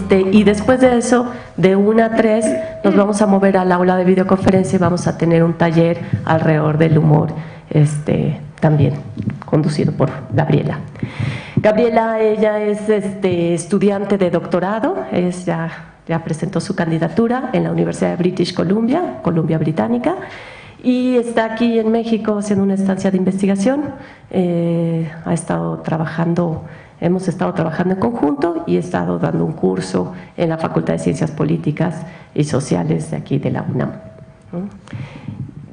Y después de eso, de 1 a 3, nos vamos a mover al aula de videoconferencia y vamos a tener un taller alrededor del humor, también conducido por Gabriela. Gabriela, ella es estudiante de doctorado, ya presentó su candidatura en la Universidad de British Columbia, Columbia Británica, y está aquí en México haciendo una estancia de investigación. Hemos estado trabajando en conjunto y he estado dando un curso en la Facultad de Ciencias Políticas y Sociales de aquí de la UNAM.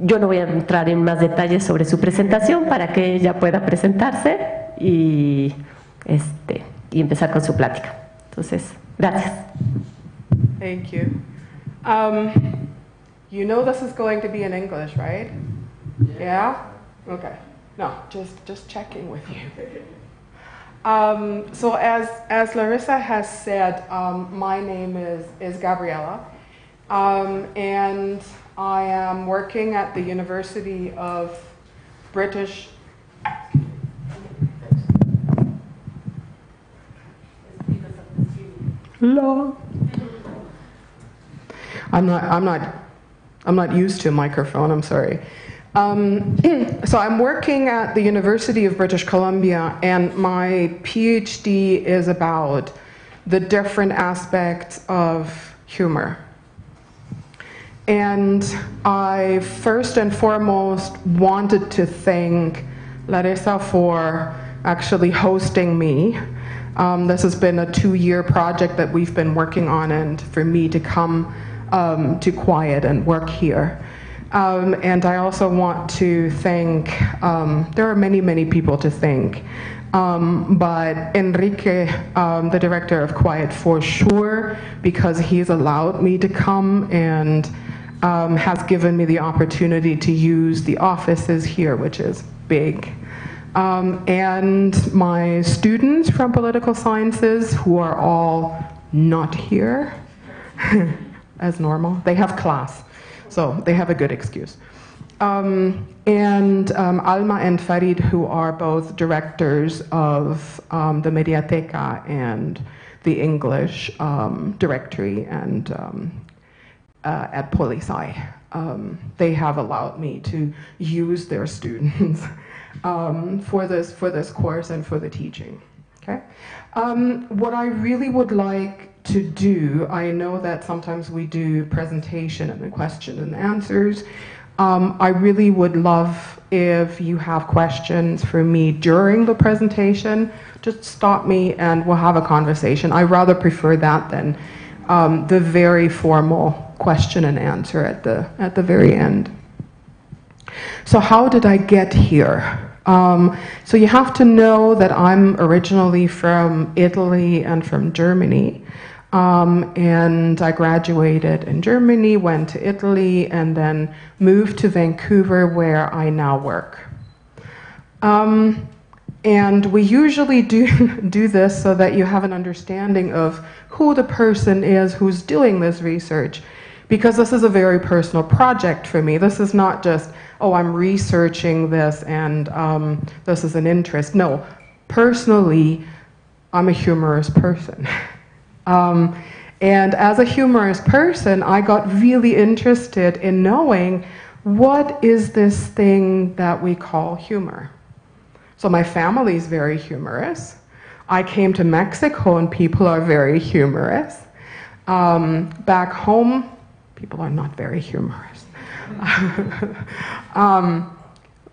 Yo no voy a entrar en más detalles sobre su presentación para que ella pueda presentarse y empezar con su plática. Entonces, gracias. Thank you. You know this is going to be in English, right? Yeah? Okay. No, just checking with you. So as Larissa has said, my name is Gabriela, and I am working at the University of British. Hello. I'm not used to a microphone. I'm sorry. So I'm working at the University of British Columbia, and my PhD is about the different aspects of humor. And I first and foremost wanted to thank Larissa for actually hosting me. This has been a 2-year project that we've been working on, and for me to come to Quiet and work here. And I also want to thank, there are many people to thank, but Enrique, the director of Quiet, for sure, because he's allowed me to come and has given me the opportunity to use the offices here, which is big. And my students from political sciences, who are all not here, as normal, they have class. So they have a good excuse. And Alma and Farid, who are both directors of the Mediateca and the English directory and at Polisci. They have allowed me to use their students for this course and for the teaching. Okay. What I really would like to do, I know that sometimes we do presentation and then question and answers. I really would love if you have questions for me during the presentation, just stop me and we'll have a conversation. I rather prefer that than the very formal question and answer at the very end. So how did I get here? So you have to know that I'm originally from Italy and from Germany. And I graduated in Germany, went to Italy, and then moved to Vancouver, where I now work. And we usually do this so that you have an understanding of who the person is who's doing this research, because this is a very personal project for me. This is not just, oh, I'm researching this and this is an interest. No, personally, I'm a humorous person. And as a humorous person, I got really interested in knowing what is this thing that we call humor. So my family is very humorous. I came to Mexico and people are very humorous. Back home, people are not very humorous.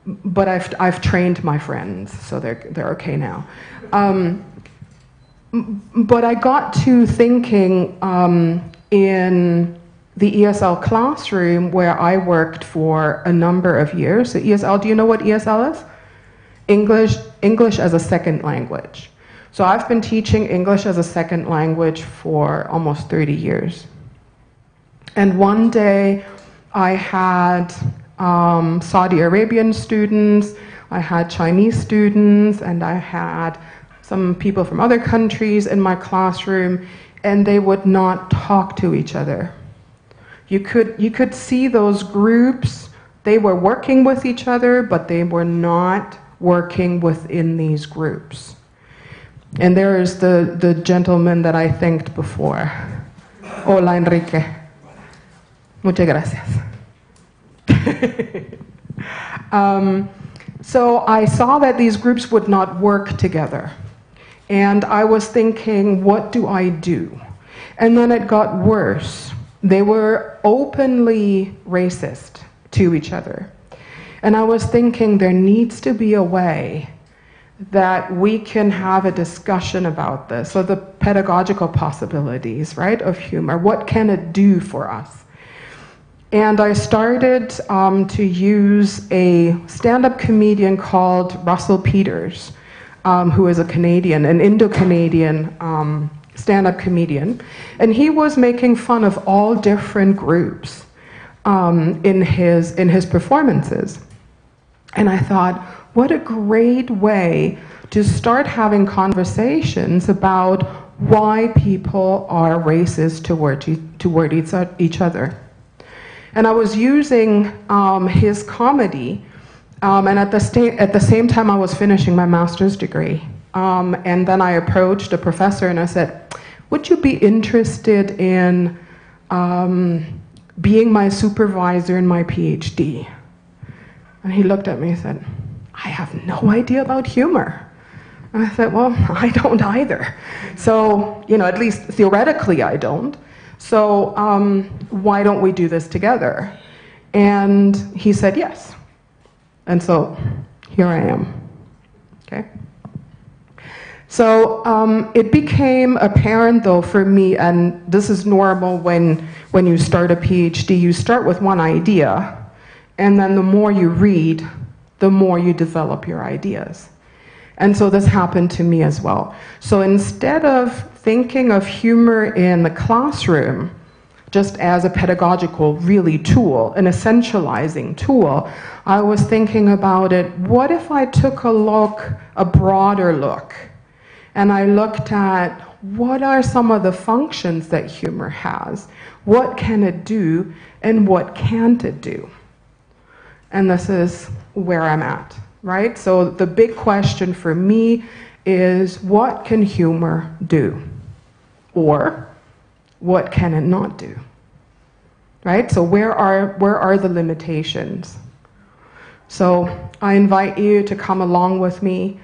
But I've trained my friends, so they're okay now. But I got to thinking in the ESL classroom where I worked for a number of years. So ESL, do you know what ESL is? English as a second language. So I've been teaching English as a second language for almost 30 years. And one day I had Saudi Arabian students, I had Chinese students, and I had some people from other countries in my classroom, and they would not talk to each other. You could see those groups, they were working with each other, but they were not working within these groups. And there is the gentleman that I thanked before. Hola, Enrique. Muchas gracias. So I saw that these groups would not work together. And I was thinking, what do I do? And then it got worse. They were openly racist to each other. And I was thinking, there needs to be a way that we can have a discussion about this. So the pedagogical possibilities, right, of humor. What can it do for us? And I started to use a stand-up comedian called Russell Peters, who is a Canadian, an Indo-Canadian stand-up comedian. And he was making fun of all different groups in his performances. And I thought, what a great way to start having conversations about why people are racist toward each other. And I was using his comedy, and at the same time I was finishing my master's degree. And then I approached a professor and I said, would you be interested in being my supervisor in my PhD? And he looked at me and said, I have no idea about humor. And I said, well, I don't either. So, at least theoretically I don't. So why don't we do this together? And he said yes. And so here I am. Okay. So it became apparent though for me, and this is normal when you start a PhD, you start with one idea, and then the more you read, the more you develop your ideas. And so this happened to me as well. So instead of thinking of humor in the classroom just as a pedagogical really tool, an essentializing tool, I was thinking about it, what if I took a broader look, and I looked at what are some of the functions that humor has? What can it do and what can't it do? And this is where I'm at, right? So the big question for me is, what can humor do? Or what can it not do? Right? So where are the limitations? So I invite you to come along with me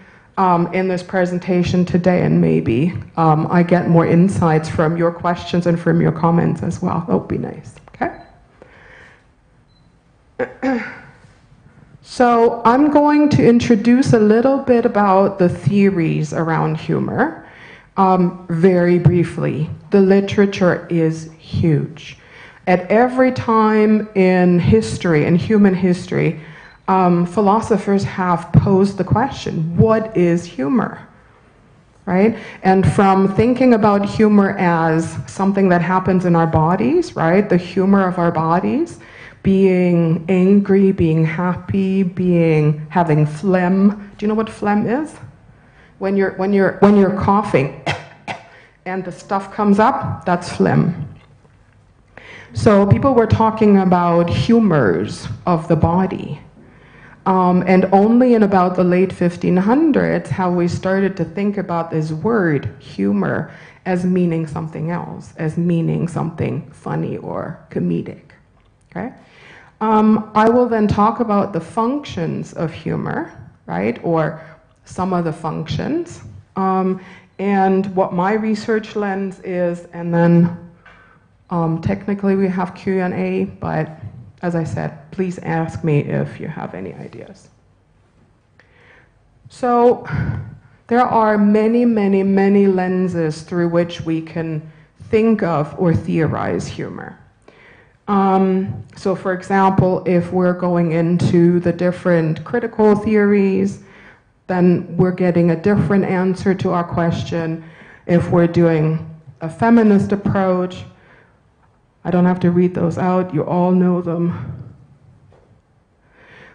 in this presentation today, and maybe I get more insights from your questions and from your comments as well. That would be nice, okay? So I'm going to introduce a little bit about the theories around humor. Very briefly, the literature is huge. At every time in history, in human history, philosophers have posed the question, what is humor? Right? And from thinking about humor as something that happens in our bodies, right? The humor of our bodies, being angry, being happy, having phlegm. Do you know what phlegm is? When you're coughing and the stuff comes up, that's phlegm. So people were talking about humors of the body. And only in about the late 1500s have we started to think about this word, humor, as meaning something else, as meaning something funny or comedic. Okay? I will then talk about the functions of humor, right? Or some of the functions, and what my research lens is, and then technically we have Q&A, but as I said, please ask me if you have any ideas. So there are many, many, many lenses through which we can think of or theorize humor. So for example, if we're going into the different critical theories, then we're getting a different answer to our question. If we're doing a feminist approach, I don't have to read those out, you all know them.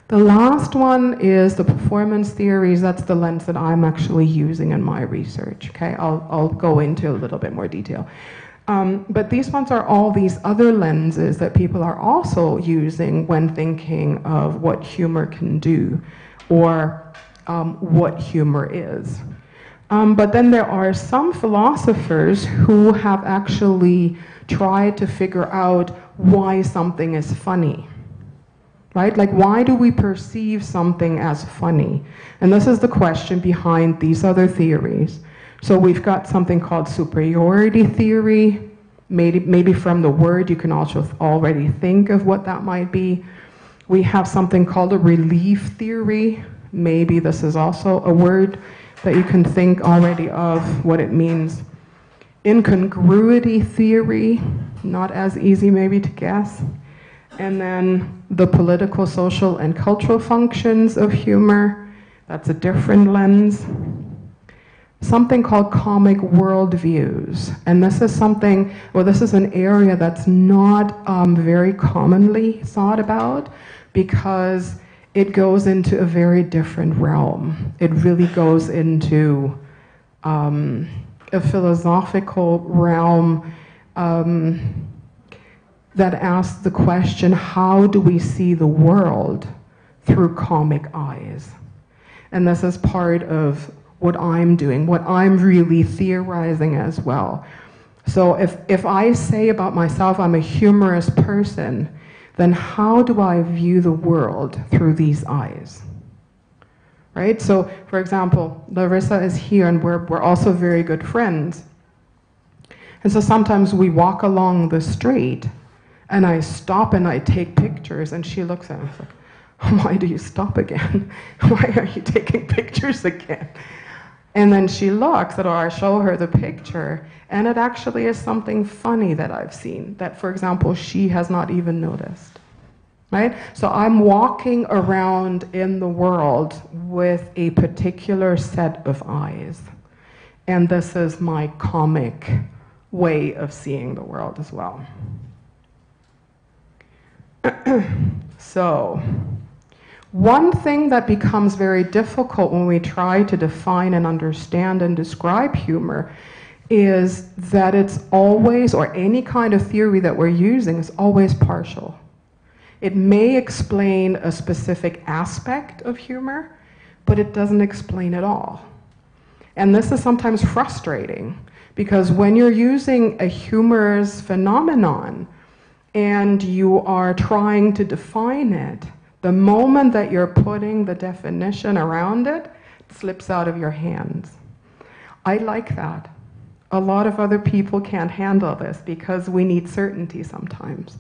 The last one is the performance theories. That's the lens that I'm actually using in my research, okay? I'll go into a little bit more detail. But these ones are all these other lenses that people are also using when thinking of what humor can do, or what humor is. But then there are some philosophers who have actually tried to figure out why something is funny, right? Like, why do we perceive something as funny? And this is the question behind these other theories. So we've got something called superiority theory. Maybe from the word you can also already think of what that might be. We have something called a relief theory. Maybe this is also a word that you can think already of what it means. Incongruity theory, not as easy maybe to guess. And then the political, social, and cultural functions of humor. That's a different lens. Something called comic worldviews. And this is something, well, this is an area that's not very commonly thought about, because it goes into a very different realm. It really goes into a philosophical realm that asks the question, how do we see the world through comic eyes? And this is part of what I'm doing, what I'm really theorizing as well. So if I say about myself I'm a humorous person, then how do I view the world through these eyes? Right? So, for example, Larissa is here and we're also very good friends. And so sometimes we walk along the street and I stop and I take pictures, and she looks at me like, why do you stop again? Why are you taking pictures again? And then she looks at, or I show her the picture, and it actually is something funny that I've seen, that, for example, she has not even noticed, right? So I'm walking around in the world with a particular set of eyes, and this is my comic way of seeing the world as well. So, one thing that becomes very difficult when we try to define and understand and describe humor is that it's always, or any kind of theory that we're using is always partial. It may explain a specific aspect of humor, but it doesn't explain it all. And this is sometimes frustrating, because when you're using a humorous phenomenon and you are trying to define it, the moment that you're putting the definition around it, it slips out of your hands. I like that. A lot of other people can't handle this because we need certainty sometimes,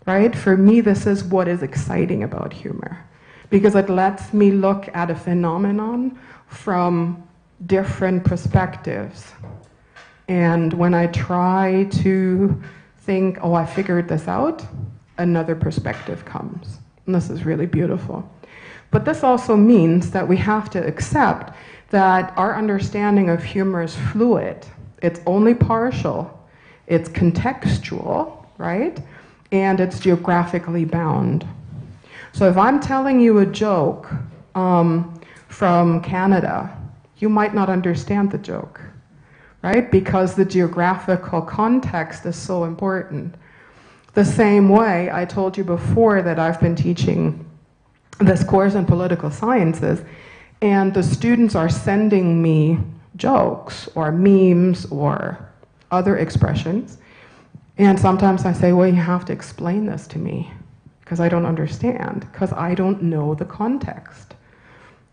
right? For me, this is what is exciting about humor, because it lets me look at a phenomenon from different perspectives. And when I try to think, oh, I figured this out, another perspective comes. And this is really beautiful. But this also means that we have to accept that our understanding of humor is fluid. It's only partial, it's contextual, right? And it's geographically bound. So if I'm telling you a joke from Canada, you might not understand the joke, right? Because the geographical context is so important. The same way, I told you before that I've been teaching this course in political sciences, and the students are sending me jokes or memes or other expressions, and sometimes I say, well, you have to explain this to me because I don't understand, because I don't know the context,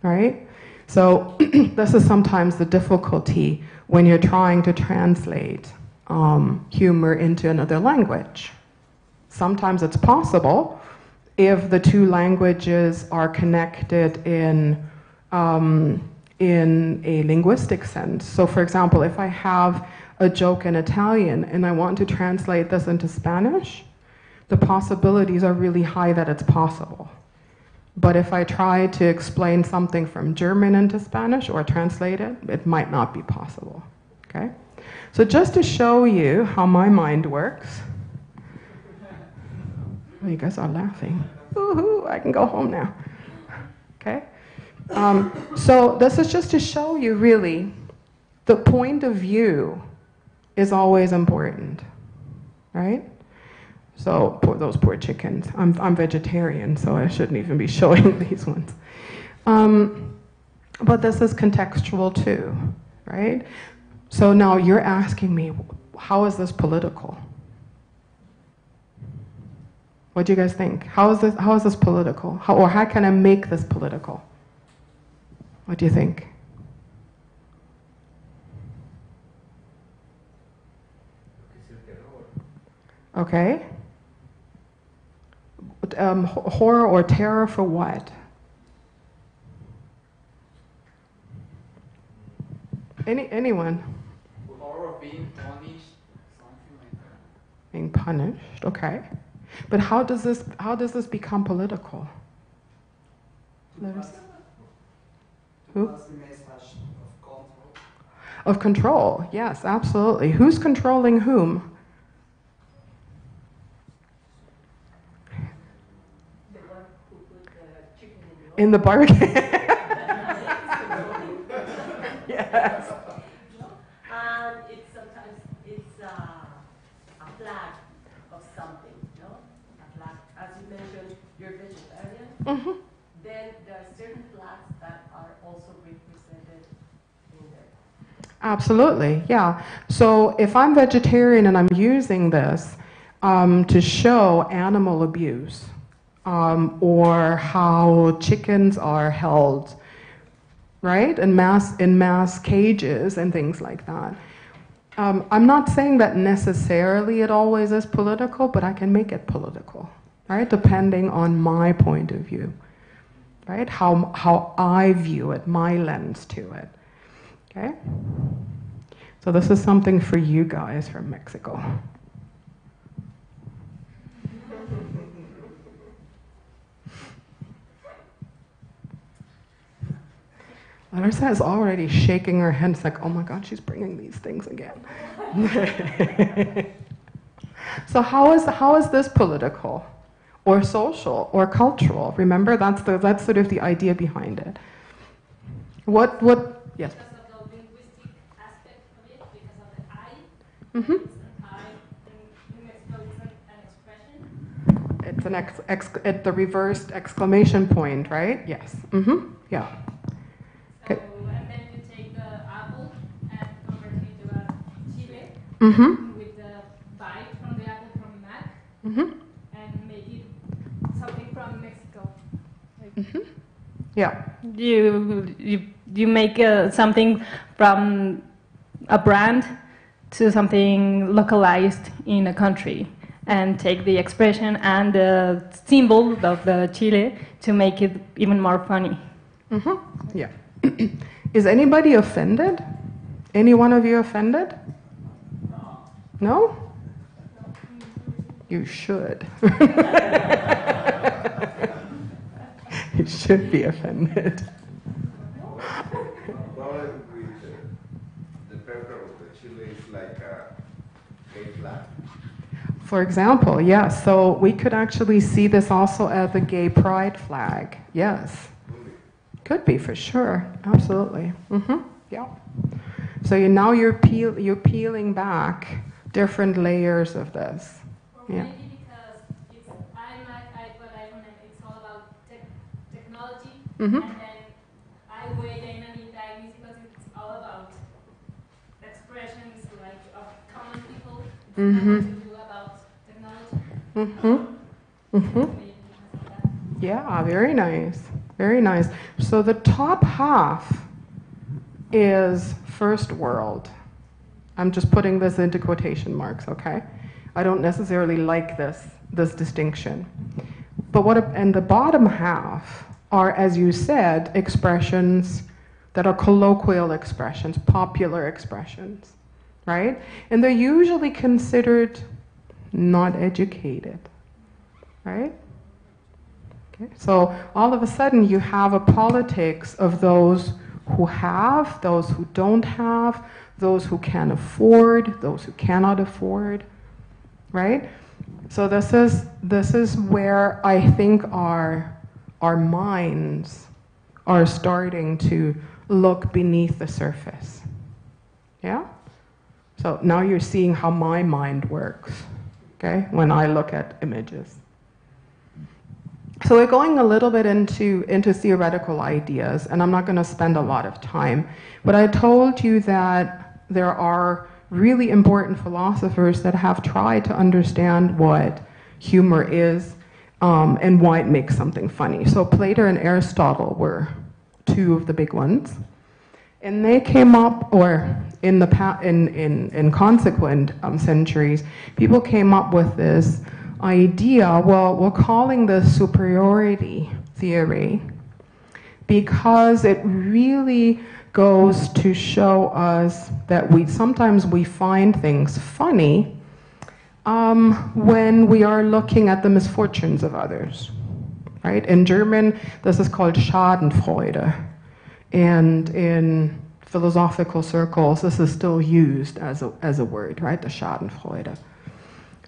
right? So this is sometimes the difficulty when you're trying to translate humor into another language. Sometimes it's possible if the two languages are connected in a linguistic sense. So for example, if I have a joke in Italian and I want to translate this into Spanish, the possibilities are really high that it's possible. But if I try to explain something from German into Spanish or translate it, it might not be possible, okay? So just to show you how my mind works, oh, you guys are laughing. Woohoo, I can go home now, okay? So this is just to show you really, the point of view is always important, right? So those poor chickens. I'm vegetarian, so I shouldn't even be showing these ones. But this is contextual too, right? So now you're asking me, how is this political? What do you guys think? How is this political? How can I make this political? What do you think? Okay. Horror or terror for what? Anyone? Horror of being punished, something like that. Being punished, okay. But how does this become political? Who? Of control, yes, absolutely. Who's controlling whom? In the bargain. Yes. And sometimes it's a flag of something, no? A flag. As you mentioned, you're vegetarian. Mm-hmm. Then there are certain flags that are also represented in there. Absolutely, yeah. So if I'm vegetarian and I'm using this to show animal abuse, or how chickens are held, right, in mass cages and things like that. I'm not saying that necessarily it always is political, but I can make it political, right, depending on my point of view, right, how I view it, my lens to it, okay? So this is something for you guys from Mexico. Larissa is already shaking her head. It's like, oh my God, she's bringing these things again. So how is this political, or social, or cultural? Remember, that's sort of the idea behind it. What? Yes. Because of the linguistic aspect of it, because of the I. Mm-hmm. It's an I. In Mexico, it's an expression. It's the reversed exclamation point, right? Yes. Mm-hmm. Yeah. So, and then you take the apple and convert it into a chile Mm-hmm. with the bite from the apple from Mac Mm-hmm. and make it something from Mexico. Like Mm-hmm. Yeah. You make something from a brand to something localized in a country and take the expression and the symbol of the chile to make it even more funny. Mm-hmm. Yeah. Is anybody offended? Any one of you offended? No? You should. You should be offended. Problem with the pepper of the chili is like a gay flag. For example, yes. So we could actually see this also as a gay pride flag. Yes. Could be, for sure. Absolutely. Mm-hmm. Yeah. So you're peeling back different layers of this. or Yeah. maybe because it's I'm Mac, iPhone, and it's all about technology, Mm-hmm. and then I weigh Dynamita is because it's all about expressions like of common people. It's Mhm. nothing to do about technology. Mm-hmm. Mm-hmm. Maybe because of that. Yeah, very nice. Very nice. So the top half is first world. I'm just putting this into quotation marks, okay? I don't necessarily like this distinction. But and the bottom half are, as you said, expressions that are colloquial expressions, popular expressions, right? And they're usually considered not educated, right? Okay. So all of a sudden you have a politics of those who have, those who don't have, those who can afford, those who cannot afford, right? So this is where I think our minds are starting to look beneath the surface. Yeah? So now you're seeing how my mind works, okay, when I look at images. So we're going a little bit into theoretical ideas, and I'm not going to spend a lot of time, but I told you that there are really important philosophers that have tried to understand what humor is and why it makes something funny. So Plato and Aristotle were two of the big ones, and they came up, or in consequent centuries, people came up with this idea. Well, we're calling this superiority theory because it really goes to show us that sometimes we find things funny when we are looking at the misfortunes of others, right? In German, this is called Schadenfreude, and in philosophical circles, this is still used as a word, right? The Schadenfreude.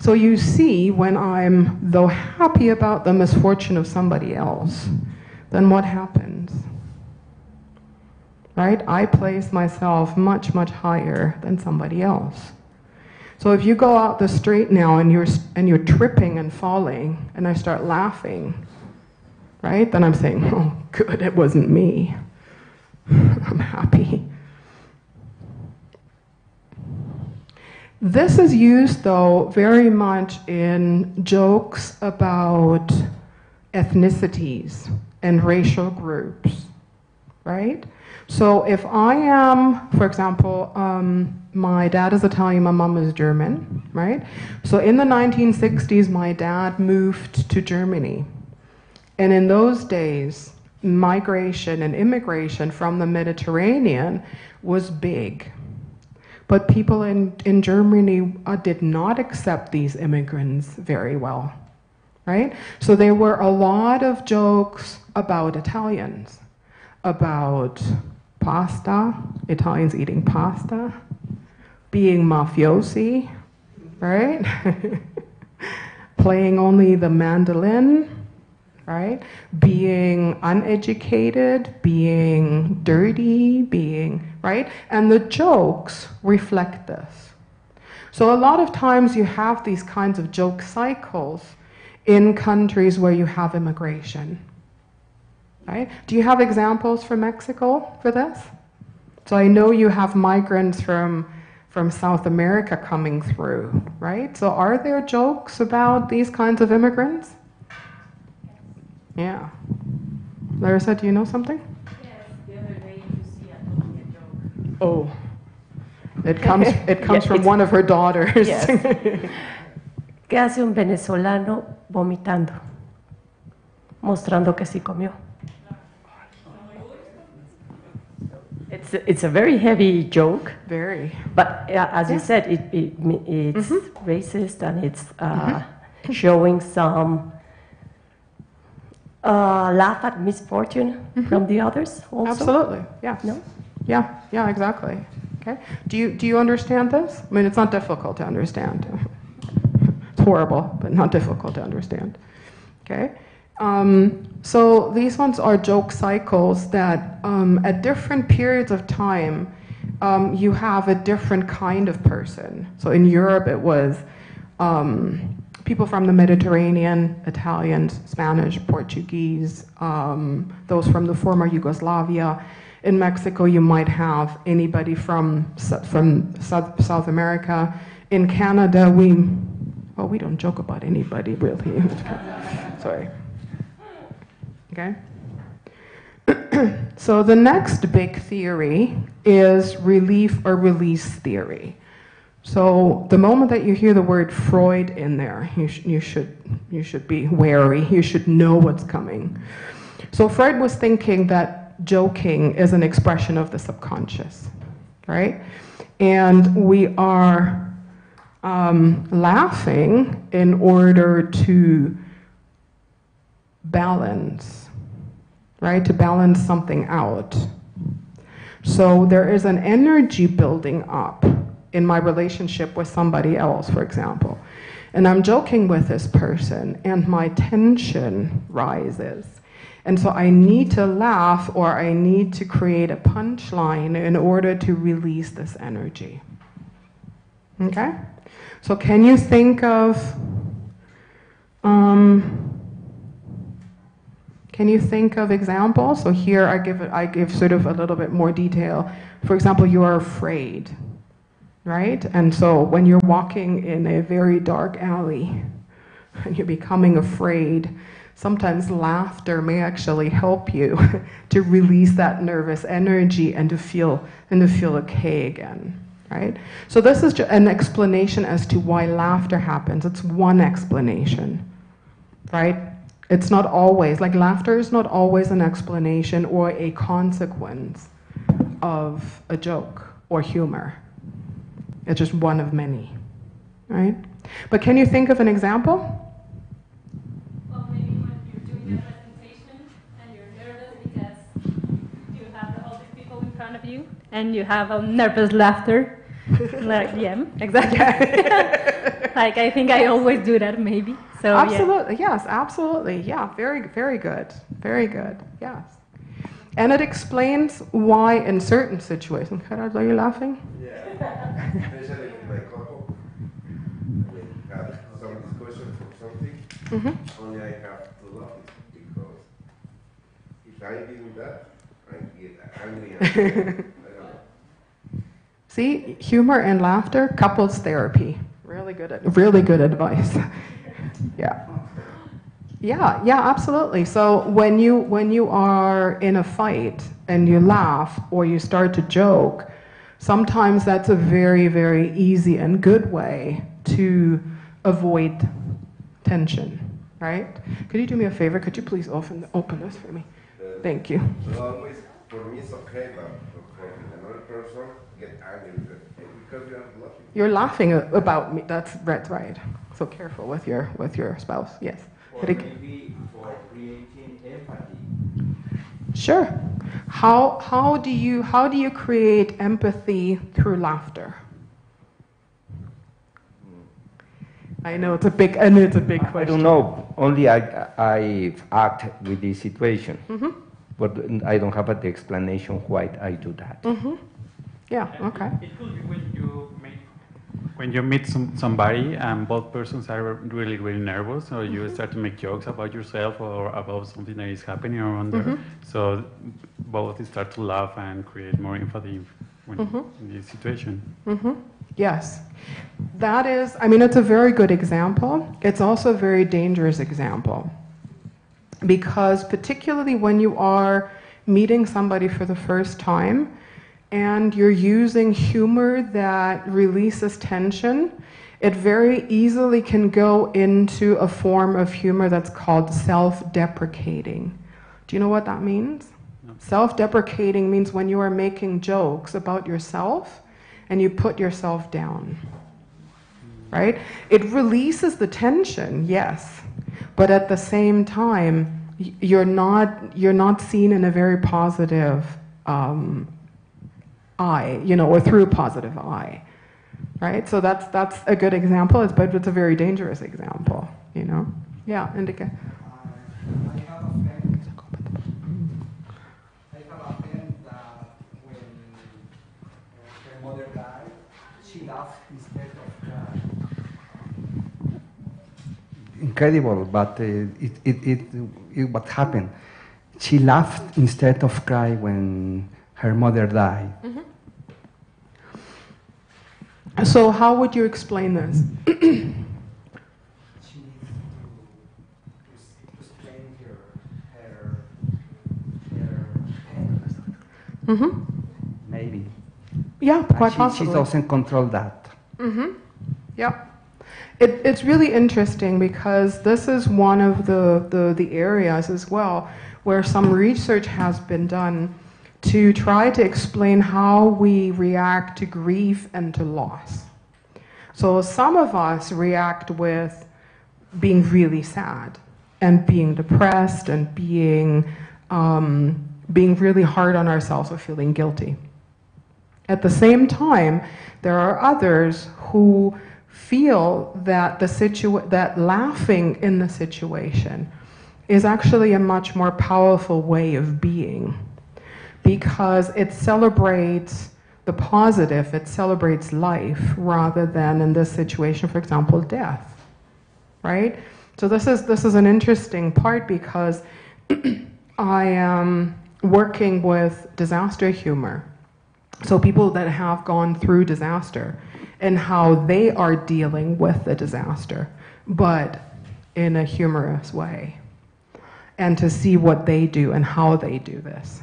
So you see, when I'm, though, happy about the misfortune of somebody else, then what happens? Right? I place myself much, much higher than somebody else. So if you go out the street now and you're tripping and falling, and I start laughing, right? Then I'm saying, oh, good, it wasn't me. I'm happy. This is used, though, very much in jokes about ethnicities and racial groups, right? So if I am, for example, my dad is Italian, my mom is German, right? So in the 1960s, my dad moved to Germany. And in those days, migration and immigration from the Mediterranean was big. But people in Germany did not accept these immigrants very well, right? So there were a lot of jokes about Italians, about pasta, Italians eating pasta, being mafiosi, right? Playing only the mandolin, right? Being uneducated, being dirty, right? And the jokes reflect this. So a lot of times you have these kinds of joke cycles in countries where you have immigration, right? Do you have examples from Mexico for this? So I know you have migrants from South America coming through, right? So are there jokes about these kinds of immigrants? Yeah. Larissa, do you know something? Yes, the other day you see a joke. Oh. It comes from one of her daughters. Yes. ¿Qué hace un venezolano vomitando? Mostrando que sí comió. It's a very heavy joke. Very. But as you said, it's racist, and it's showing some laugh at misfortune from the others also. Absolutely, yeah. No? Yeah, exactly. Okay. Do you understand this? I mean, it's not difficult to understand. It's horrible, but not difficult to understand. Okay. So these ones are joke cycles that at different periods of time you have a different kind of person. So in Europe it was people from the Mediterranean, Italians, Spanish, Portuguese, those from the former Yugoslavia. In Mexico you might have anybody from South America. In Canada we don't joke about anybody really. Sorry. Okay? So the next big theory is relief or release theory. So the moment that you hear the word Freud in there, you should be wary. You should know what's coming. So Freud was thinking that joking is an expression of the subconscious, right? And we are laughing in order to balance, right? To balance something out. So there is an energy building up in my relationship with somebody else, for example. And I'm joking with this person, and my tension rises. And so I need to laugh, or I need to create a punchline in order to release this energy. Okay? So can you think of examples? So here I give sort of a little bit more detail. For example, you are afraid, right? And so when you're walking in a very dark alley and you're becoming afraid, sometimes laughter may actually help you to release that nervous energy and to feel okay again, right? So this is an explanation as to why laughter happens. It's one explanation, right? It's not always, like laughter is not always an explanation or a consequence of a joke or humor. It's just one of many, right? But can you think of an example? Well, maybe when you're doing a presentation and you're nervous because you have all these people in front of you and you have a nervous laughter. Like, yeah, exactly. Like, I think I always do that, maybe. So, absolutely, yeah. Yes, absolutely. Yeah, very, very good. Very good, yes. And it explains why in certain situations, Gerard, are you laughing? Yeah, especially in my couple, when we have some discussion for something, only I have to laugh because if I do that, I get angry and I don't know. See, humor and laughter, couples therapy. Really good advice. Yeah. Yeah, absolutely. So when you are in a fight and you laugh or you start to joke, sometimes that's a very, very easy and good way to avoid tension, right? Could you do me a favor? Could you please open this for me? Thank you. So always, for me, it's okay, but for another person, get angry because you are laughing. You're laughing about me. That's right. So careful with your spouse. Yes. Or maybe for creating empathy. Sure. How do you create empathy through laughter? I know it's a big question. I don't know. Only I act with this situation, but I don't have the explanation why I do that. Yeah. Okay. It could be when you meet somebody and both persons are really, really nervous, or you start to make jokes about yourself or about something that is happening around there. So both start to laugh and create more empathy in this situation. Yes. That is, it's a very good example. It's also a very dangerous example. Because particularly when you are meeting somebody for the first time, and you're using humor that releases tension, it very easily can go into a form of humor that's called self-deprecating. Do you know what that means? No. Self-deprecating means when you are making jokes about yourself and you put yourself down, right? It releases the tension, yes, but at the same time, you're not seen in a very positive eye, or through a positive eye, right? So that's a good example, but it's a very dangerous example, Yeah, Indica. I have a friend that when her mother died, she laughed instead of crying. Incredible, but what happened? She laughed instead of crying when her mother died. So how would you explain this? She needs to explain her Maybe. Yeah, quite She possibly. doesn't control that. Yeah. It's really interesting because this is one of the areas as well where some research has been done to try to explain how we react to grief and to loss. So some of us react with being really sad and being depressed and being really hard on ourselves or feeling guilty. At the same time, there are others who feel that that laughing in the situation is actually a much more powerful way of being, because it celebrates the positive, it celebrates life, rather than, in this situation, for example, death, right? So this is an interesting part, because I am working with disaster humor. So people that have gone through disaster and how they are dealing with the disaster, but in a humorous way. And to see what they do and how they do this,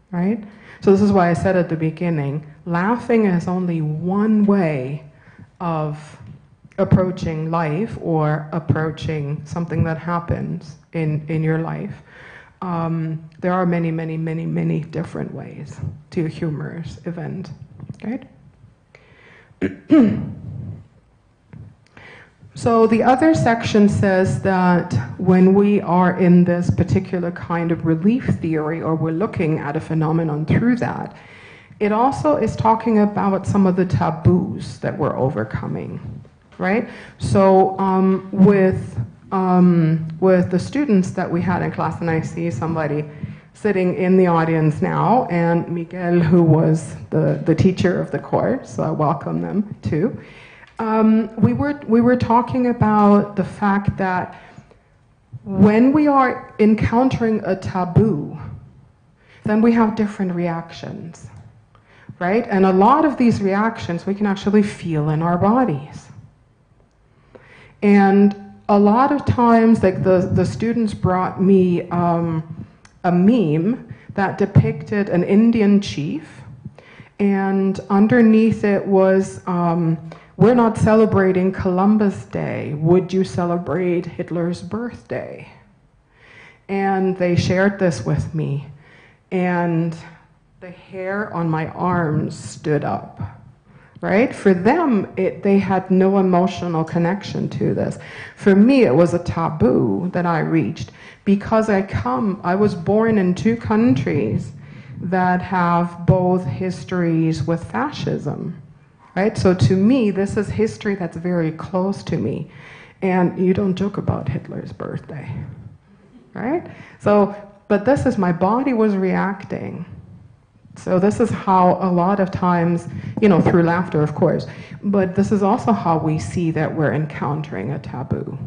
right? So this is why I said at the beginning, laughing is only one way of approaching life or approaching something that happens in your life. There are many, many, many, many different ways to a humorous event, right? So the other section says that when we are in this particular kind of relief theory, or we're looking at a phenomenon through that, it also is talking about some of the taboos that we're overcoming, right? So with the students that we had in class, and I see somebody sitting in the audience now, and Miguel, who was the teacher of the course, so I welcome them too. We were talking about the fact that when we are encountering a taboo, then we have different reactions, right? And a lot of these reactions we can actually feel in our bodies. And a lot of times, like the students brought me a meme that depicted an Indian chief, and underneath it was, we're not celebrating Columbus Day. Would you celebrate Hitler's birthday? And they shared this with me, and the hair on my arms stood up, right? For them, they had no emotional connection to this. For me, it was a taboo that I reached, because I was born in two countries that have both histories with fascism, right? So to me, this is history that's very close to me. And you don't joke about Hitler's birthday, right? So, but this is, my body was reacting. So this is how a lot of times, through laughter, of course, but this is also how we see that we're encountering a taboo.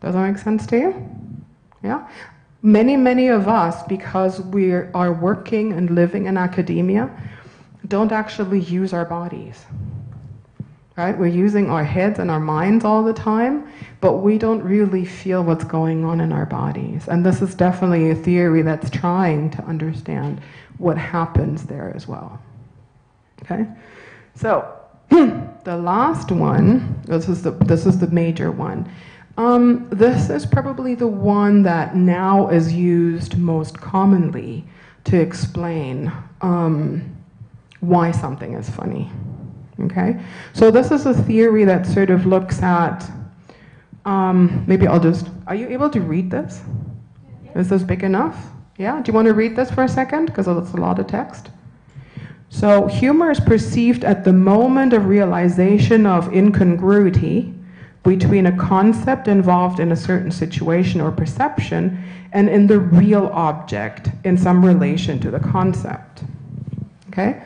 Does that make sense to you? Yeah? Many, many of us, because we are working and living in academia, don't actually use our bodies, right? We're using our heads and our minds all the time, but we don't really feel what's going on in our bodies. And this is definitely a theory that's trying to understand what happens there as well. Okay? So, the last one, this is the major one. This is probably the one that now is used most commonly to explain why something is funny. Okay? So this is a theory that sort of looks at, maybe are you able to read this? Is this big enough? Yeah? Do you want to read this for a second? Because it's a lot of text. So, humor is perceived at the moment of realization of incongruity between a concept involved in a certain situation or perception and in the real object in some relation to the concept. Okay?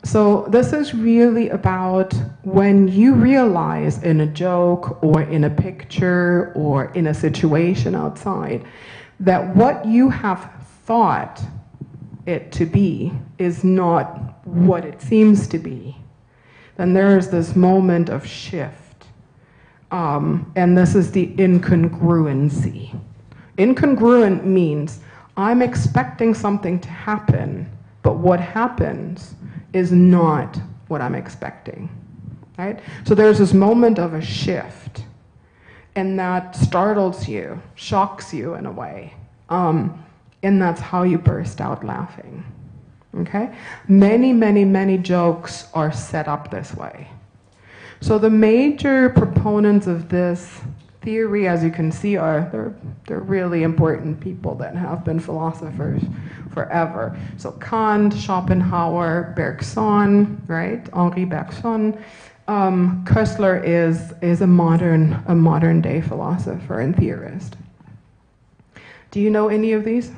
So this is really about when you realize in a joke or in a picture or in a situation outside that what you have thought it to be is not what it seems to be, then there is this moment of shift. And this is the incongruency. Incongruent means I'm expecting something to happen, but what happens is not what I'm expecting, right? So there's this moment of a shift, and that startles you, shocks you in a way, and that's how you burst out laughing, okay? Many, many, many jokes are set up this way. So the major proponents of this theory, as you can see, they're really important people that have been philosophers forever. So Kant, Schopenhauer, Bergson, right? Henri Bergson. Koestler is a modern day philosopher and theorist. Do you know any of these?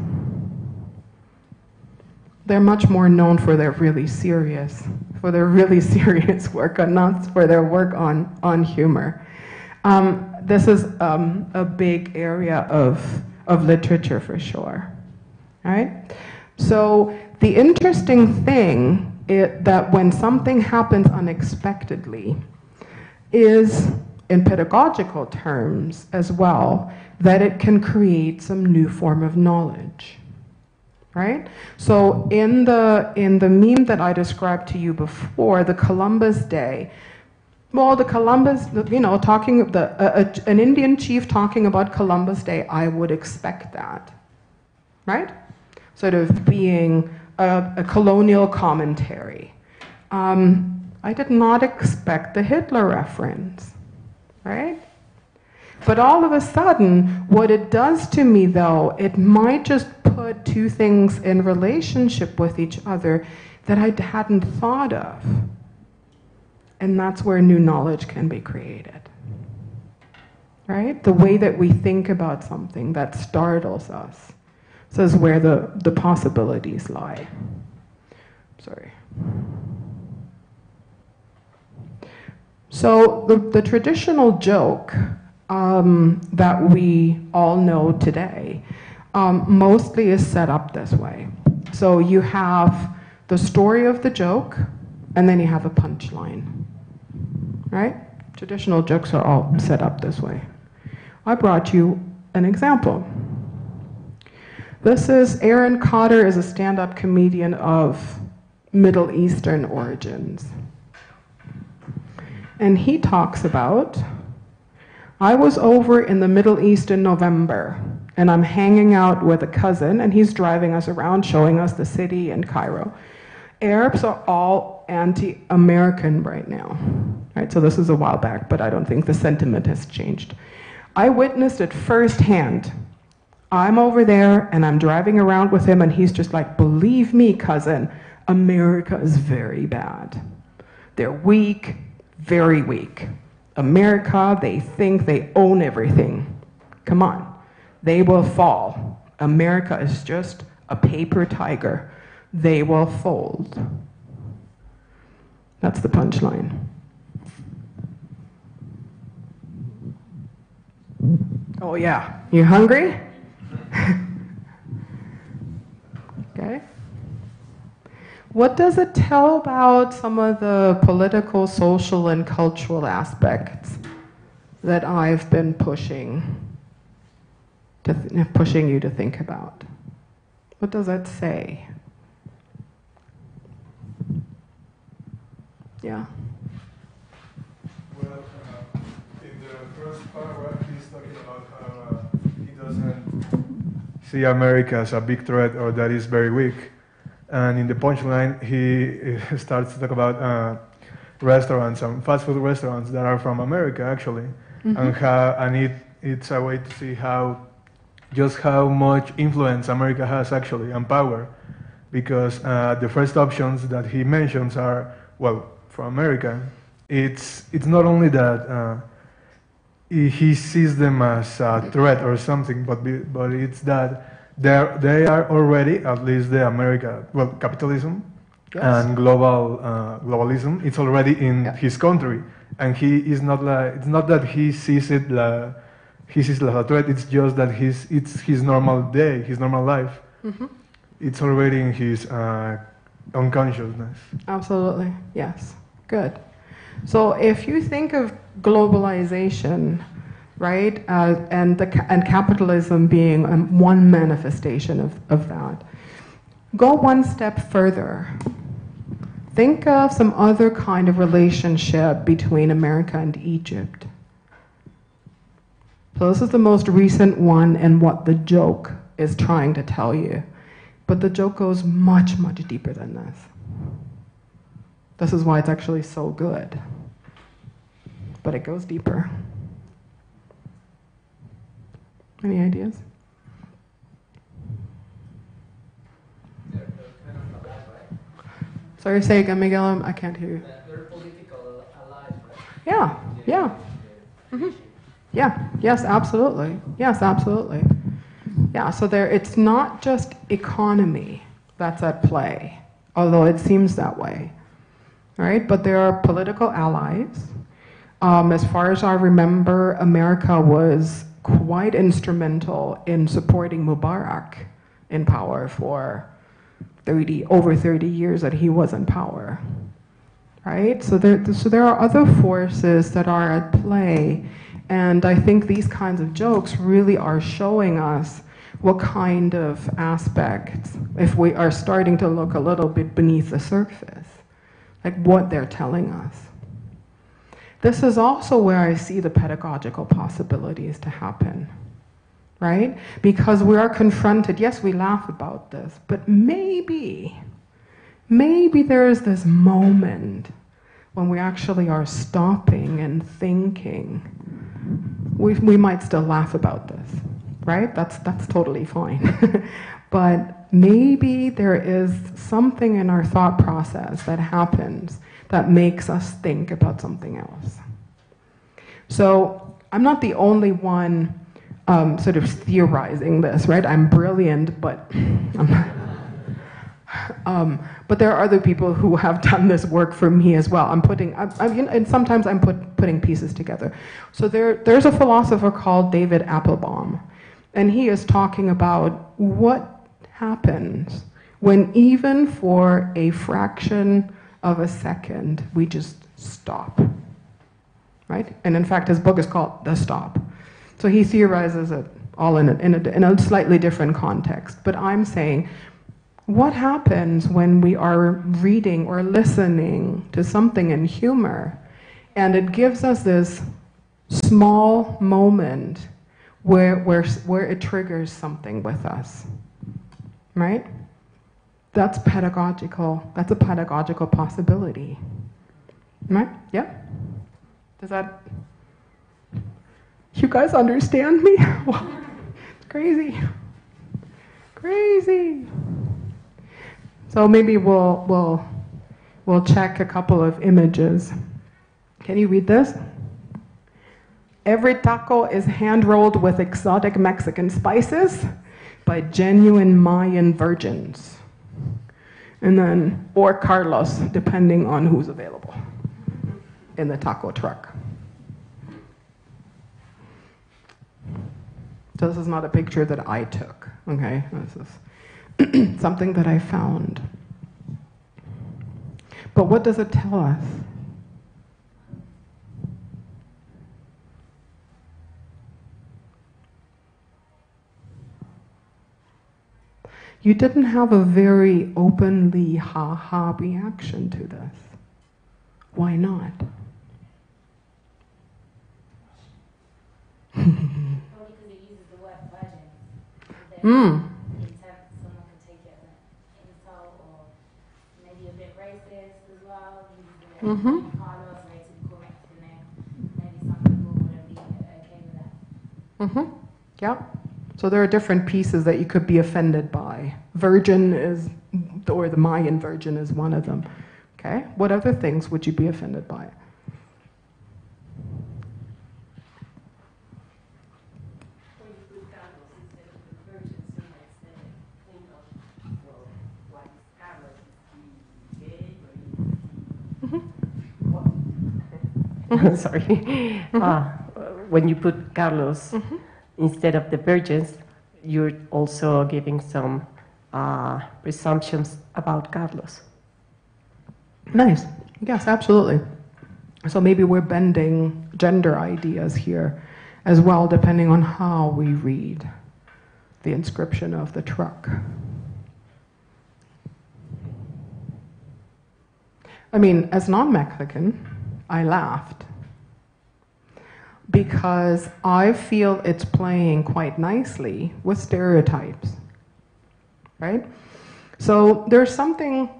They're much more known for their really serious work, and not for their work on humor. This is a big area of literature for sure, right? So the interesting thing is that when something happens unexpectedly is, in pedagogical terms as well, that it can create some new form of knowledge, right? So in the meme that I described to you before, the Columbus Day, well, the Columbus, you know, an Indian chief talking about Columbus Day, I would expect that, right? Sort of being a colonial commentary. I did not expect the Hitler reference, right? But all of a sudden, what it does to me though, it might just put two things in relationship with each other that I hadn't thought of. And that's where new knowledge can be created, right? The way that we think about something that startles us. This is where the possibilities lie. Sorry. So the traditional joke that we all know today mostly is set up this way. So you have the story of the joke, and then you have a punchline, right? Traditional jokes are all set up this way. I brought you an example. This is Aaron Cotter, is a stand-up comedian of Middle Eastern origins. And he talks about, I was over in the Middle East in November, and I'm hanging out with a cousin, and he's driving us around, showing us the city in Cairo. Arabs are all anti-American right now, right? So this is a while back, but I don't think the sentiment has changed. I witnessed it firsthand. I'm over there, and I'm driving around with him, and he's just like, believe me, cousin, America is very bad. They're weak, very weak. America, they think they own everything. Come on, they will fall. America is just a paper tiger. They will fold. That's the punchline. Oh yeah, you hungry? Okay. What does it tell about some of the political, social, and cultural aspects that I've been pushing you to think about? What does that say? Yeah. Well, in the first paragraph, he's talking about how he doesn't see America as a big threat or that is very weak. And in the punchline, he starts to talk about restaurants and fast food restaurants that are from America, actually, and it's a way to see how much influence America has actually and power, because the first options that he mentions are, well, from America. It's not only that he sees them as a threat or something, but it's that they are already, at least the America, well, capitalism, yes, and globalism. It's already in his country, and he is not like, it's not that he sees it like a threat. It's just that it's his normal day, his normal life. Mm-hmm. It's already in his unconsciousness. Absolutely, yes, good. So if you think of globalization, right? And capitalism being one manifestation of that. Go one step further. Think of some other kind of relationship between America and Egypt. So this is the most recent one and what the joke is trying to tell you. But the joke goes much, much deeper than this. This is why it's actually so good. But it goes deeper. Any ideas? They're kind of allies, right? Sorry, say again, Miguel, I can't hear you. They're political allies, right? Yeah, yeah. Mm-hmm. Yeah, yes, absolutely. Yes, absolutely. Yeah, so it's not just economy that's at play, although it seems that way, right? But there are political allies. As far as I remember, America was quite instrumental in supporting Mubarak in power for over 30 years that he was in power, right? So there are other forces that are at play. And I think these kinds of jokes really are showing us what kind of aspects, if we are starting to look a little bit beneath the surface, like what they're telling us. This is also where I see the pedagogical possibilities to happen, right? Because we are confronted, yes, we laugh about this, but maybe there is this moment when we actually are stopping and thinking. We might still laugh about this, right? That's totally fine. But maybe there is something in our thought process that happens that makes us think about something else. So I'm not the only one sort of theorizing this, right? I'm brilliant, but but there are other people who have done this work for me as well. And sometimes I'm putting pieces together. So there's a philosopher called David Applebaum, and he is talking about what happens when even for a fraction of a second we just stop, right? And in fact, his book is called The Stop. So he theorizes it all in a slightly different context. But I'm saying, what happens when we are reading or listening to something in humor, and it gives us this small moment where it triggers something with us, right? That's pedagogical. That's a pedagogical possibility, right? Yeah. Does that? You guys understand me? Crazy. So maybe we'll check a couple of images. Can you read this? Every taco is hand-rolled with exotic Mexican spices by genuine Mayan virgins. And then, or Carlos, depending on who's available in the taco truck. So this is not a picture that I took, okay? This is something that I found. But what does it tell us? You didn't have a very openly ha-ha reaction to this. Why not? Well, because it uses the word virgin. Someone could take it as an insult or maybe a bit racist as well. Carlos, rated correct the name. Maybe some people wouldn't be okay with that. Yeah. So there are different pieces that you could be offended by. Virgin is, or the Mayan virgin is one of them. Okay. What other things would you be offended by? Sorry. When you put Carlos instead of the virgins, you're also giving some presumptions about Carlos. Nice. Yes, absolutely. So maybe we're bending gender ideas here as well, depending on how we read the inscription of the truck. I mean, as non-Mexican, I laughed because I feel it's playing quite nicely with stereotypes, right? So there's something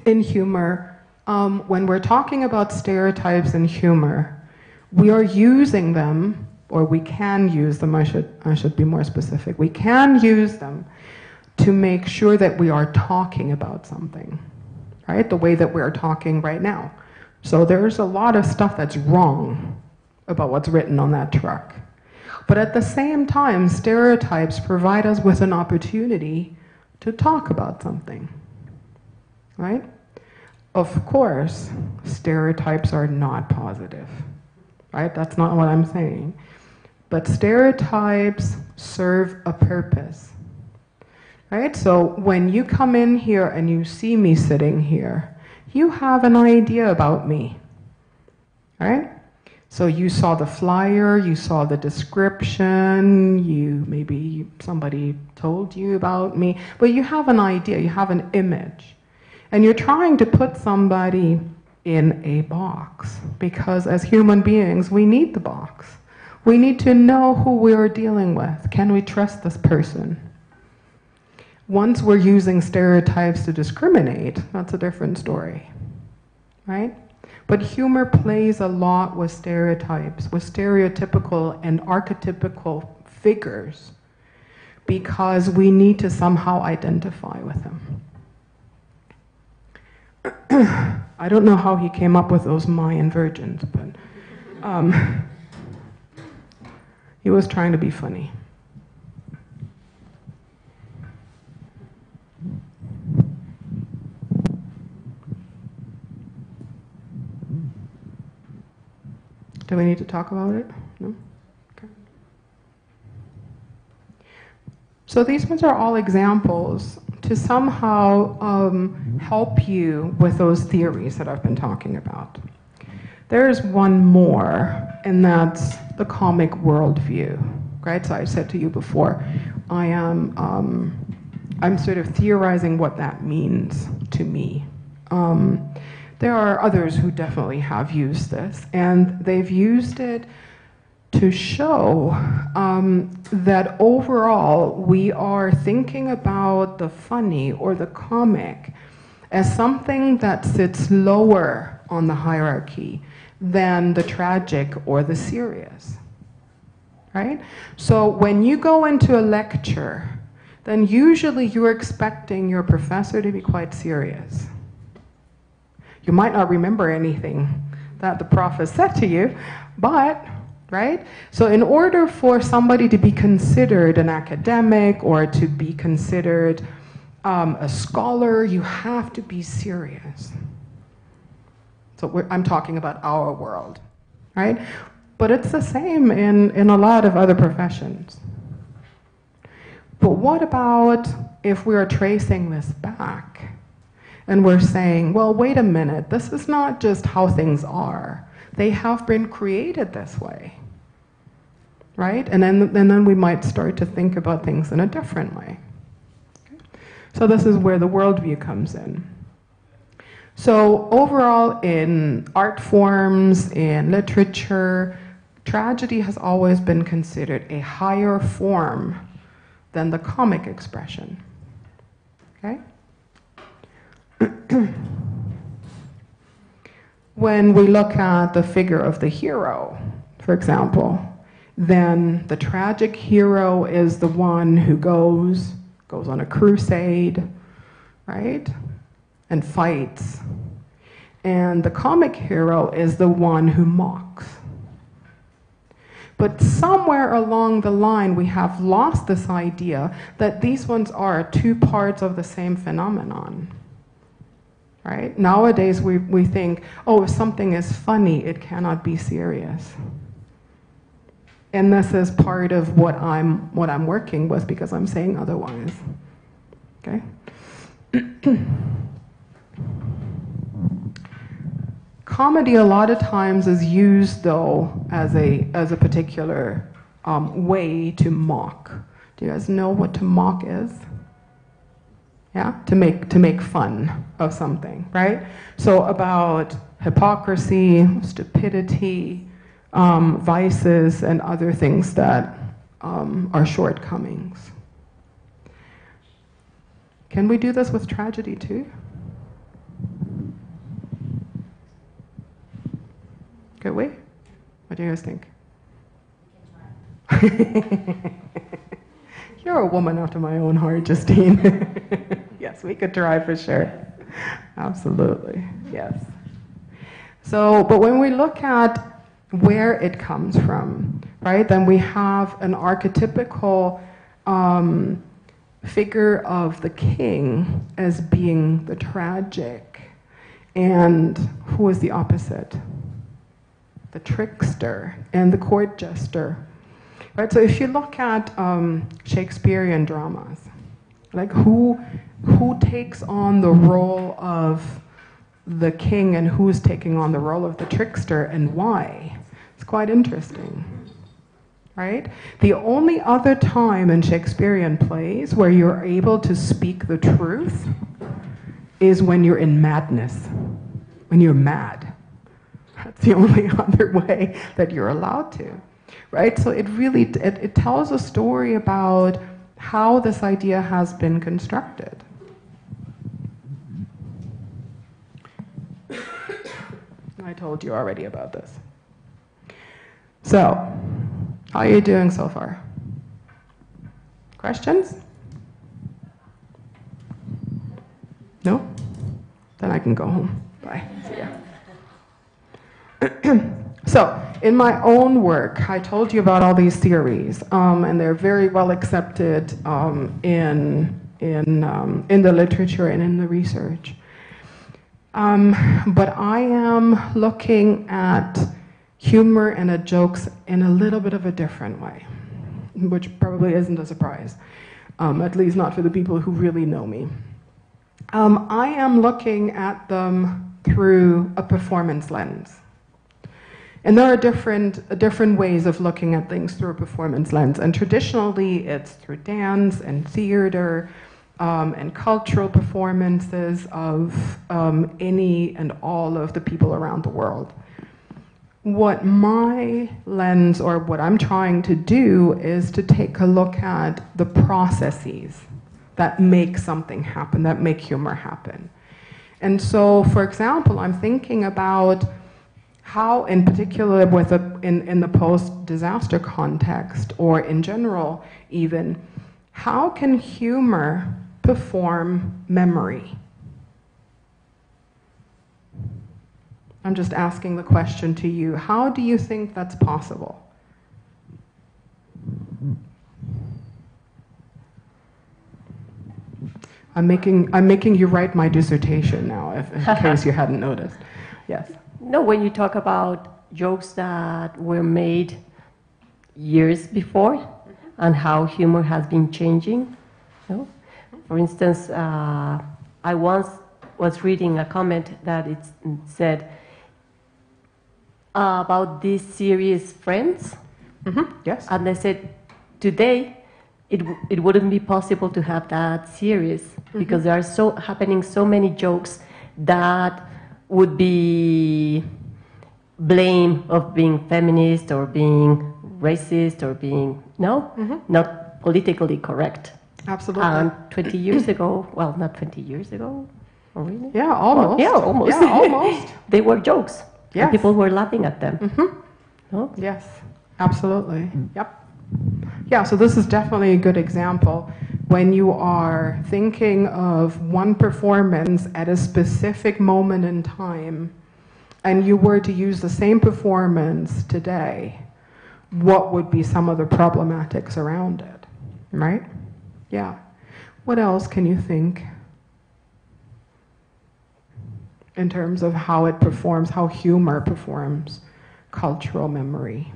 in humor, when we're talking about stereotypes in humor, we are using them, or we can use them, I should be more specific, we can use them to make sure that we are talking about something, right? The way that we're talking right now. So there's a lot of stuff that's wrong about what's written on that truck. But at the same time, stereotypes provide us with an opportunity to talk about something, right? Of course, stereotypes are not positive, right? That's not what I'm saying. But stereotypes serve a purpose, right? So when you come in here and you see me sitting here, you have an idea about me, right? So you saw the flyer, you saw the description, maybe somebody told you about me, but you have an idea, you have an image. And you're trying to put somebody in a box, because as human beings, we need the box. We need to know who we're dealing with. Can we trust this person? Once we're using stereotypes to discriminate, that's a different story, right? But humor plays a lot with stereotypes, with stereotypical and archetypical figures, because we need to somehow identify with them. I don't know how he came up with those Mayan virgins, but he was trying to be funny. Do we need to talk about it? No? Okay. So these ones are all examples to somehow help you with those theories that I've been talking about. There's one more, and that's the comic worldview, right? So I said to you before, I'm sort of theorizing what that means to me. There are others who definitely have used this, and they've used it to show that overall we are thinking about the funny or the comic as something that sits lower on the hierarchy than the tragic or the serious, right? So when you go into a lecture, then usually you're expecting your professor to be quite serious. You might not remember anything that the prof has said to you, but, right? So in order for somebody to be considered an academic or to be considered a scholar, you have to be serious. So I'm talking about our world, right? But it's the same in a lot of other professions. But what about if we are tracing this back and we're saying, well, wait a minute, this is not just how things are. They have been created this way, right? And then we might start to think about things in a different way. Okay? So this is where the worldview comes in. So overall, in art forms, in literature, tragedy has always been considered a higher form than the comic expression. Okay? When we look at the figure of the hero, for example, then the tragic hero is the one who goes on a crusade, right? And fights. And the comic hero is the one who mocks. But somewhere along the line, we have lost this idea that these ones are two parts of the same phenomenon. Right? Nowadays, we think, oh, if something is funny, it cannot be serious. And this is part of what I'm working with, because I'm saying otherwise. Okay? comedy a lot of times is used though as a particular way to mock. Do you guys know what to mock is? Yeah, to make fun of something, right? So about hypocrisy, stupidity, vices, and other things that are shortcomings. Can we do this with tragedy too? Could we? What do you guys think? You're a woman after my own heart, Justine. Yes, we could try for sure. Absolutely, yes. So, but when we look at where it comes from, right, then we have an archetypical figure of the king as being the tragic. And who is the opposite? The trickster and the court jester. Right, so if you look at Shakespearean dramas, like who takes on the role of the king and who's taking on the role of the trickster and why? It's quite interesting, right? The only other time in Shakespearean plays where you're able to speak the truth is when you're in madness, when you're mad. That's the only other way that you're allowed to. Right, so it really it tells a story about how this idea has been constructed. I told you already about this. So, how are you doing so far? Questions? No? Then I can go home. Bye. See ya. So, in my own work, I told you about all these theories, and they're very well accepted in the literature and in the research. But I am looking at humor and jokes in a little bit of a different way, which probably isn't a surprise, at least not for the people who really know me. I am looking at them through a performance lens. And there are different ways of looking at things through a performance lens. And traditionally, it's through dance and theater and cultural performances of any and all of the people around the world. What my lens, or what I'm trying to do, is to take a look at the processes that make something happen, that make humor happen. And so, for example, I'm thinking about how, in particular, in the post-disaster context, or in general even, how can humor perform memory? I'm just asking the question to you. How do you think that's possible? I'm making you write my dissertation now, in case you hadn't noticed. Yes. No, when you talk about jokes that were made years before and how humor has been changing. No? For instance, I once was reading a comment that it said about this series Friends. Mm-hmm. Yes. And they said today it wouldn't be possible to have that series because there are happening so many jokes that would be blame of being feminist or being racist or being not politically correct. Absolutely. And 20 years ago, well, not 20 years ago, oh, really? Yeah, almost. Well, yeah, almost. Yeah, almost. They were jokes. Yes. And people were laughing at them. Mm-hmm. No? Yes, absolutely. Yep. Yeah, so this is definitely a good example. When you are thinking of one performance at a specific moment in time, and you were to use the same performance today, what would be some of the problematics around it, right? Yeah. What else can you think in terms of how it performs, how humor performs cultural memory?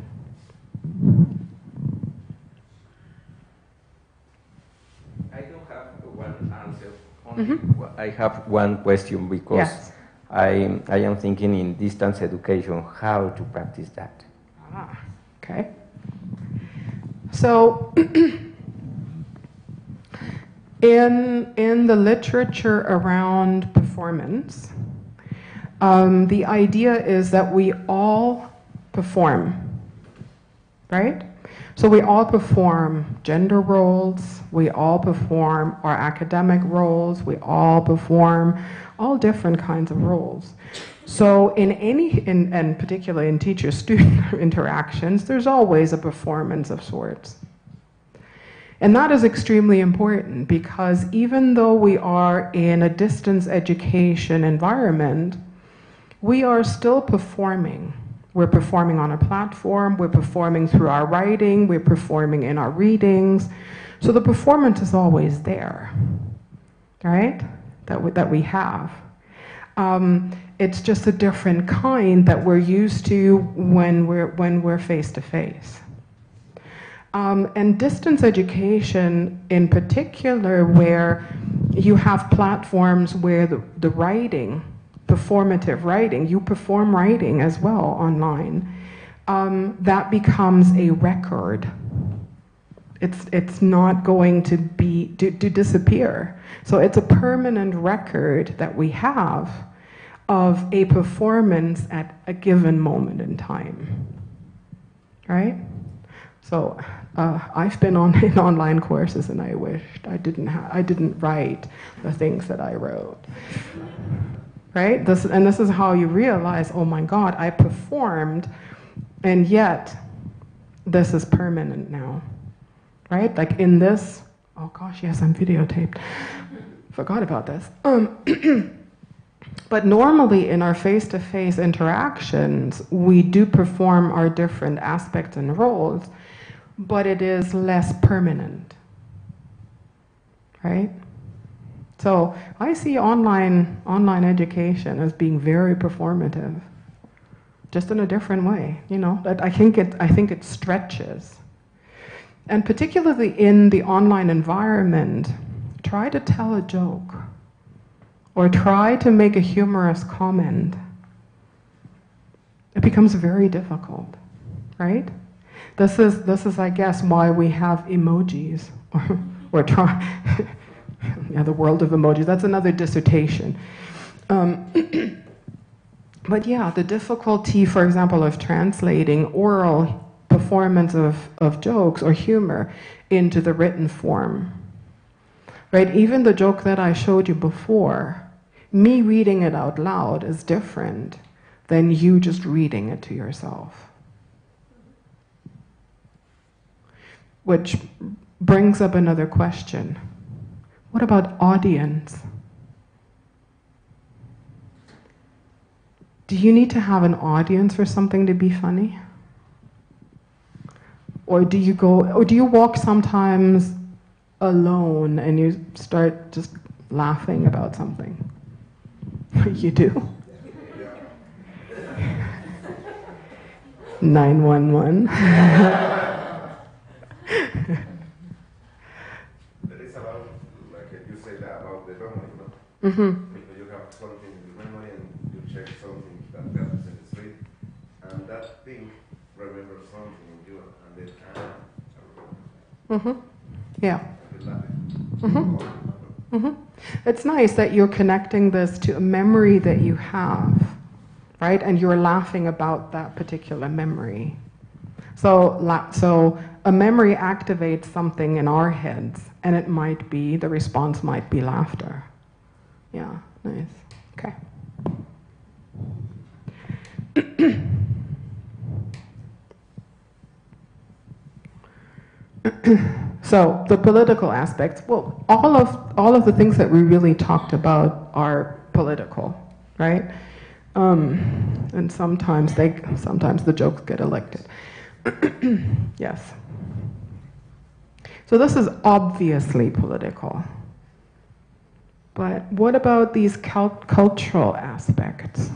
I don't have one answer. Only I have one question because I am thinking in distance education, how to practice that. Ah, okay. So, in the literature around performance, the idea is that we all perform, right? So we all perform gender roles, we all perform our academic roles, we all perform all different kinds of roles. So and particularly in teacher-student interactions, there's always a performance of sorts. And that is extremely important because even though we are in a distance education environment, we are still performing. We're performing on a platform, we're performing through our writing, we're performing in our readings. So the performance is always there, right? That we have. It's just a different kind that we're used to when we're face to face. And distance education in particular, where you have platforms where the writing, performative writing, you perform writing as well online, that becomes a record. It's not going to disappear. So it's a permanent record that we have of a performance at a given moment in time, right? So I've been in online courses, and I wished I didn't write the things that I wrote. Right? This is how you realize, oh my God, I performed, and yet this is permanent now. Right? Like in this, oh gosh, yes, I'm videotaped. Forgot about this. But normally in our face-to-face interactions, we do perform our different aspects and roles, but it is less permanent. Right? So I see online education as being very performative, just in a different way. You know, I think it stretches, and particularly in the online environment, try to tell a joke, or try to make a humorous comment. It becomes very difficult, right? This is, I guess, why we have emojis, or try. Yeah, the world of emojis, that's another dissertation. But yeah, the difficulty, for example, of translating oral performance of jokes or humor into the written form. Right? Even the joke that I showed you before, me reading it out loud is different than you just reading it to yourself. Which brings up another question. What about audience? Do you need to have an audience for something to be funny? Or do you walk sometimes alone and you start just laughing about something? You do? 911. Mm-hmm. Because you have something in your memory and you check something that happens in the street, and that thing remembers something in you, and then mm-hmm. Yeah. Mm-hmm. Mm-hmm. It's nice that you're connecting this to a memory that you have, right? And you're laughing about that particular memory. So a memory activates something in our heads, and the response might be laughter. Yeah, nice. Okay. So the political aspects, well, all of the things that we really talked about are political, right? And sometimes the jokes get elected. Yes. So this is obviously political. But what about these cultural aspects?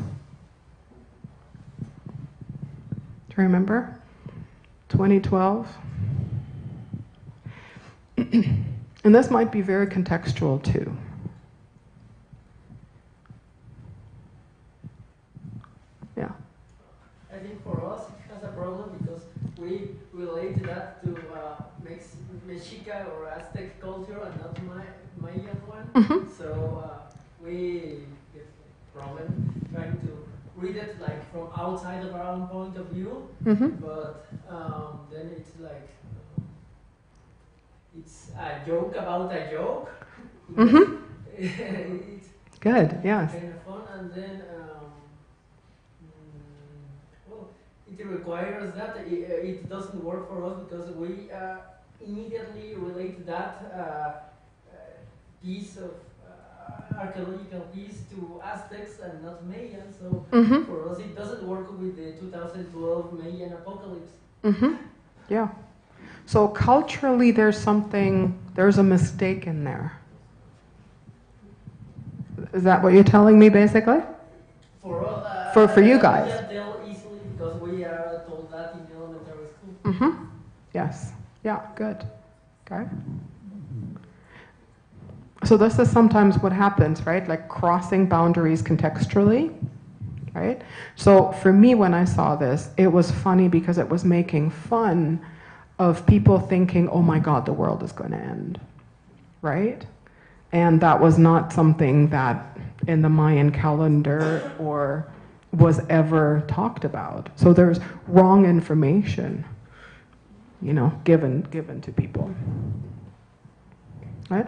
Do you remember? 2012? And this might be very contextual too. think for us it has a problem because we relate that to Mexica or Aztec culture and not Mayan one. So we get a problem trying to read it like from outside of our own point of view, but then it's like it's a joke about a joke. It's good, yes. kind of fun, and then well, it requires that it doesn't work for us because we immediately relate that piece of archaeological piece to Aztecs and not Mayan, so for us it doesn't work with the 2012 Mayan apocalypse. Yeah. So culturally there's a mistake in there. Is that what you're telling me basically? For you guys? We can tell easily because we are told that in elementary school. Yes. Yeah, good. Okay. So this is sometimes what happens, right? Like crossing boundaries contextually, right? So for me, when I saw this, it was funny because it was making fun of people thinking, oh my God, the world is going to end, right? And that was not something that in the Mayan calendar or was ever talked about. So there's wrong information, you know, given to people, right?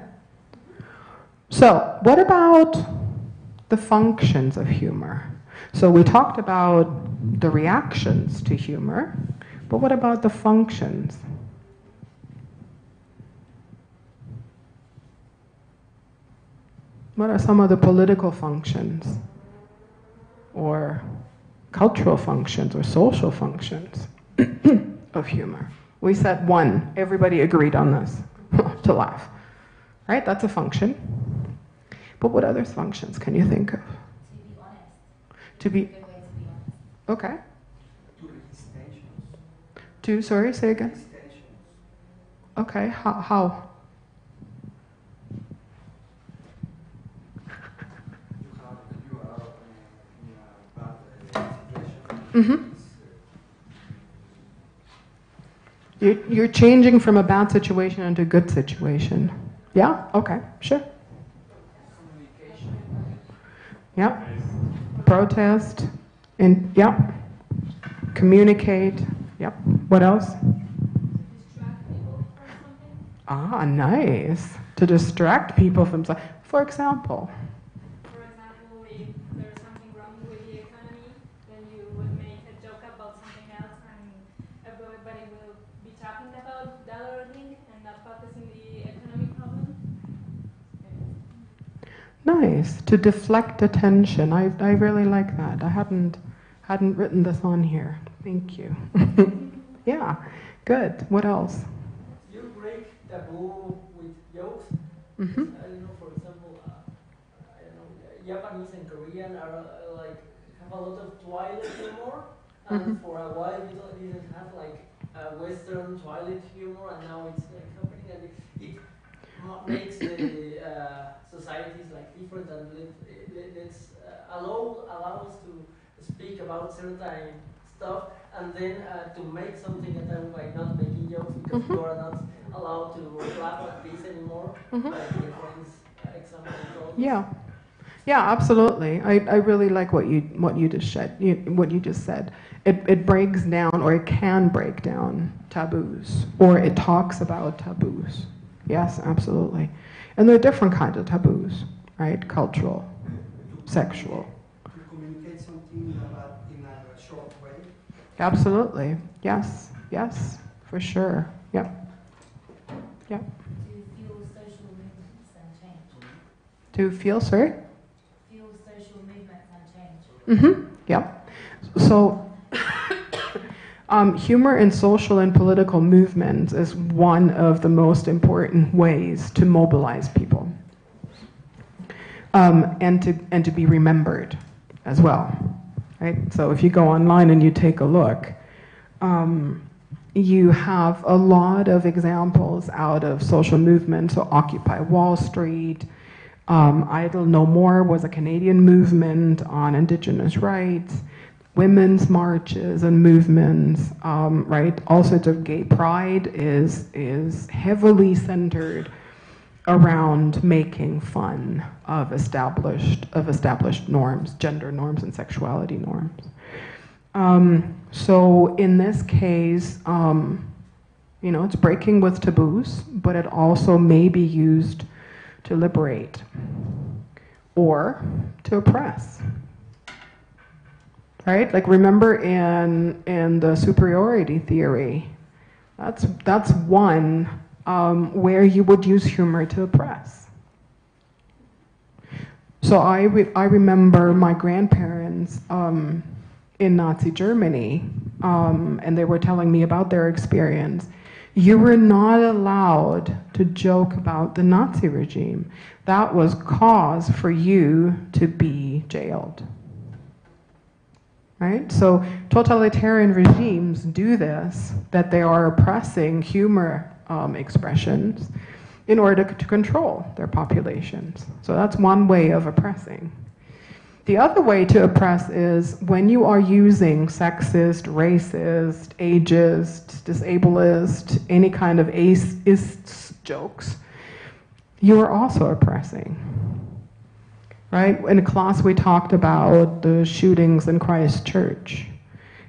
So, what about the functions of humor? So we talked about the reactions to humor, but what about the functions? What are some of the political functions, or cultural functions, or social functions of humor? We said one, everybody agreed on this, to laugh, right? That's a function. But what other functions can you think of? To be honest. To be, A good way to be honest. okay. To extensions. To, sorry, say again. Extensions. Okay, how? You are in a bad situation. You're changing from a bad situation into a good situation. Yeah? Okay, sure. Yep. Protest. And yep. Communicate. Yep. What else? Distract people from something. Ah, nice. To distract people from something. For example. For example, if there's something wrong with the economy, then you would make a joke about something else, and everybody will be talking about that other thing and not focusing the economic problem. Nice. To deflect attention. I really like that. I hadn't written this on here. Thank you. Yeah. Good. What else? You break taboo with jokes. I don't know, for example, I don't know, Japanese and Korean are like have a lot of Twilight humor, and for a while we didn't have like a Western Twilight humor, and now it's like happening, and it makes the societies like different, and let's allow us to speak about certain stuff, and then to make something at time by not making jokes because you are not allowed to laugh at this anymore. Like your friends' example. Yeah. Yeah, absolutely. I really like what you just said. It breaks down, or it can break down taboos, or it talks about taboos. Yes, absolutely. And there are different kinds of taboos, right? Cultural, sexual. To communicate something in a short way. Absolutely. Yes. Yes. For sure. Yep. Yep. To fuel social movements and change. To feel, sorry? Fuel social movements and change. Yep. So, humor in social and political movements is one of the most important ways to mobilize people, and to be remembered as well, right? So if you go online and you take a look, you have a lot of examples out of social movements. So Occupy Wall Street, Idle No More was a Canadian movement on Indigenous rights. women's marches and movements, right? All sorts of gay pride is heavily centered around making fun of established norms, gender norms and sexuality norms. So in this case, it's breaking with taboos, but it also may be used to liberate or to oppress. Right? Like, remember in the superiority theory, that's one where you would use humor to oppress. So I remember my grandparents in Nazi Germany, and they were telling me about their experience. You were not allowed to joke about the Nazi regime. That was cause for you to be jailed. Right? So totalitarian regimes do this, that they are oppressing humor expressions in order to control their populations. So that's one way of oppressing. The other way to oppress is when you are using sexist, racist, ageist, disableist, any kind of ageist jokes, you are also oppressing. Right? In class we talked about the shootings in Christchurch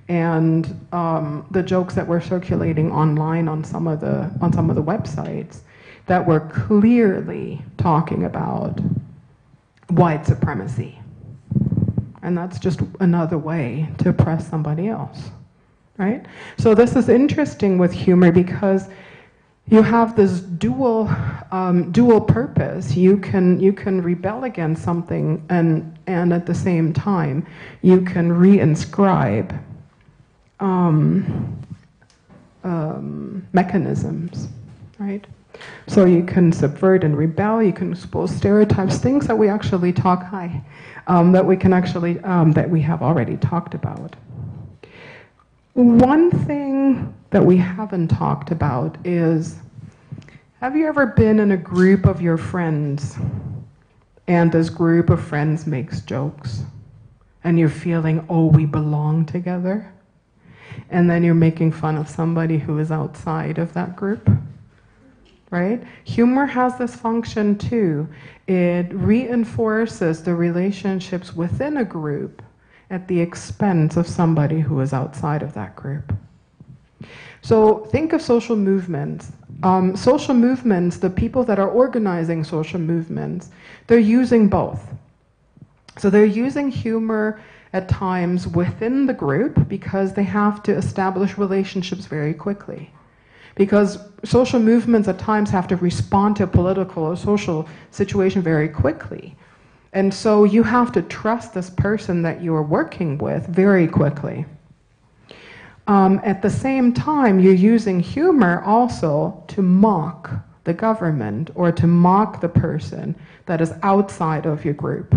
and the jokes that were circulating online on some of the websites that were clearly talking about white supremacy. And that's just another way to oppress somebody else. Right? So this is interesting with humor because you have this dual purpose. You can rebel against something, and at the same time, you can reinscribe mechanisms, right? So you can subvert and rebel. You can expose stereotypes, things that we actually that we have already talked about. One thing that we haven't talked about is, have you ever been in a group of your friends and this group of friends makes jokes and you're feeling, oh, we belong together? And then you're making fun of somebody who is outside of that group, right? Humor has this function too. It reinforces the relationships within a group at the expense of somebody who is outside of that group. So think of social movements. Social movements, the people that are organizing social movements, they're using both. So they're using humor at times within the group because they have to establish relationships very quickly. Because social movements at times have to respond to a political or social situation very quickly. And so you have to trust this person that you are working with very quickly. At the same time, you're using humor also to mock the government or to mock the person that is outside of your group,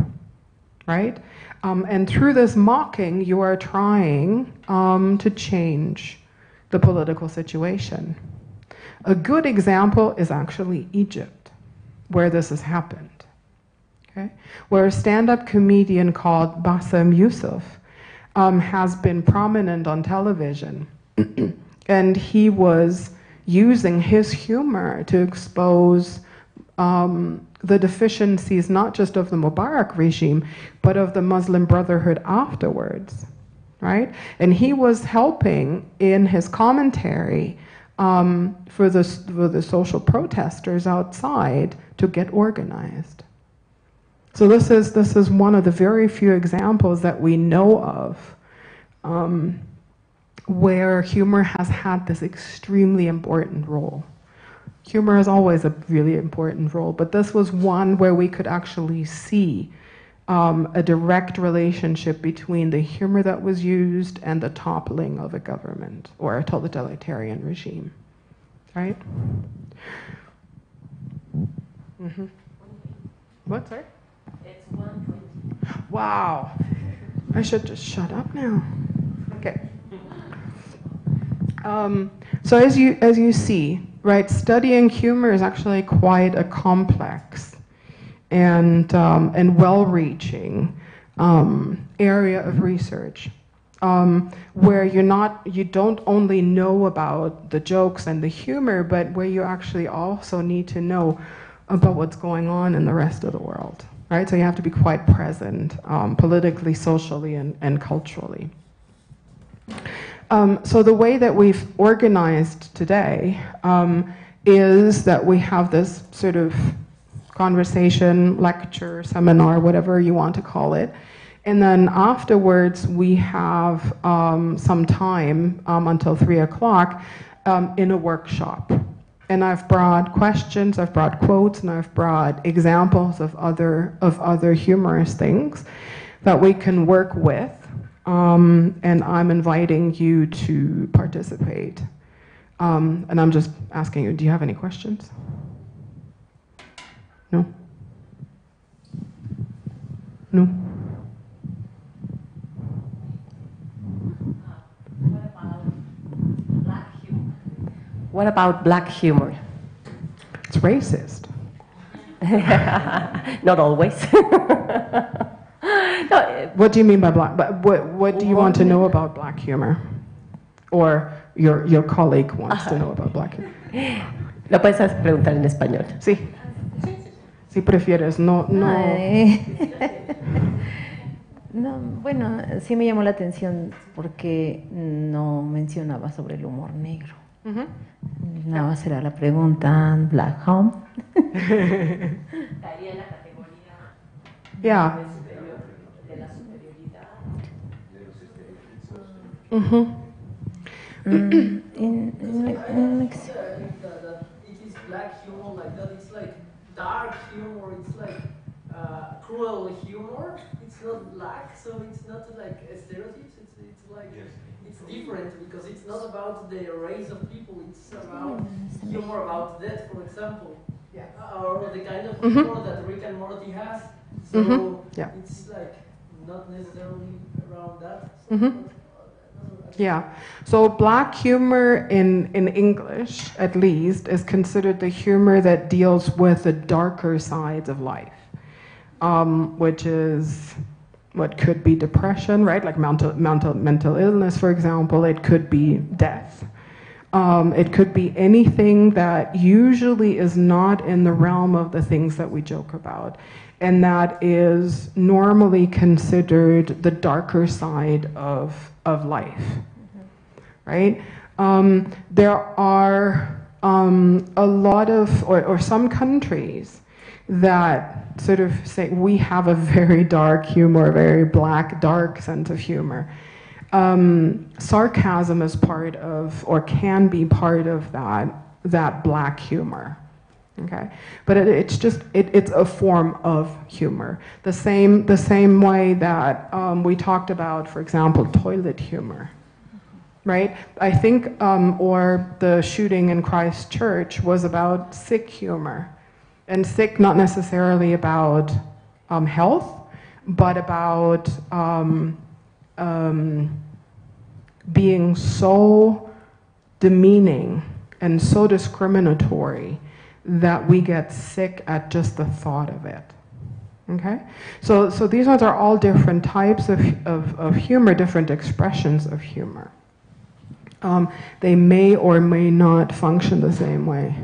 right? And through this mocking, you are trying to change the political situation. A good example is actually Egypt, where this has happened. Okay? Where a stand-up comedian called Bassem Youssef has been prominent on television. And he was using his humor to expose the deficiencies not just of the Mubarak regime, but of the Muslim Brotherhood afterwards. Right? And he was helping in his commentary for the social protesters outside to get organized. So this is one of the very few examples that we know of where humor has had this extremely important role. Humor is always a really important role, but this was one where we could actually see a direct relationship between the humor that was used and the toppling of a government or a totalitarian regime, right? Mm-hmm. What, sorry? It's 1:20. Wow. I should just shut up now. Okay. So as you see, right, studying humor is actually quite a complex and well-reaching area of research. where you don't only know about the jokes and the humor, but where you actually also need to know about what's going on in the rest of the world, right? So you have to be quite present, politically, socially, and culturally. So the way that we've organized today is that we have this sort of conversation, lecture, seminar, whatever you want to call it. And then afterwards, we have some time until 3 o'clock in a workshop. And I've brought questions, I've brought quotes, and I've brought examples of other humorous things that we can work with. And I'm inviting you to participate. And I'm just asking you, do you have any questions? No? No? What about black humor? It's racist. Not always. No, what do you mean by black? But what do you want to know about black humor? Or your colleague wants to know about black humor? Lo puedes preguntar en español. Sí. Si prefieres, no. No, bueno, sí me llamó la atención porque no mencionaba sobre el humor negro. Nada más era la pregunta, Black Home. Estaría en la categoría de la superioridad. It is black humor like that. It's like dark humor. It's like cruel humor. It's not black, so it's not like stereotypes. It's like it's different because it's not about the race of people. It's about humor about death, for example, or the kind of humor that Rick and Morty has. So it's like not necessarily around that. So yeah. So black humor in English, at least, is considered the humor that deals with the darker sides of life, which is what could be depression, right? Like mental illness, for example. It could be death. It could be anything that usually is not in the realm of the things that we joke about. And that is normally considered the darker side of life, right? There are a lot of, or some countries that sort of say we have a very dark humor, very black, dark sense of humor. Sarcasm is part of, or can be part of that black humor. Okay, but it's just it's a form of humor. The same way that we talked about, for example, toilet humor, right? I think, or the shooting in Christchurch was about sick humor, and sick not necessarily about health, but about being so demeaning and so discriminatory that we get sick at just the thought of it. Okay? So these ones are all different types of humor, different expressions of humor. They may or may not function the same way.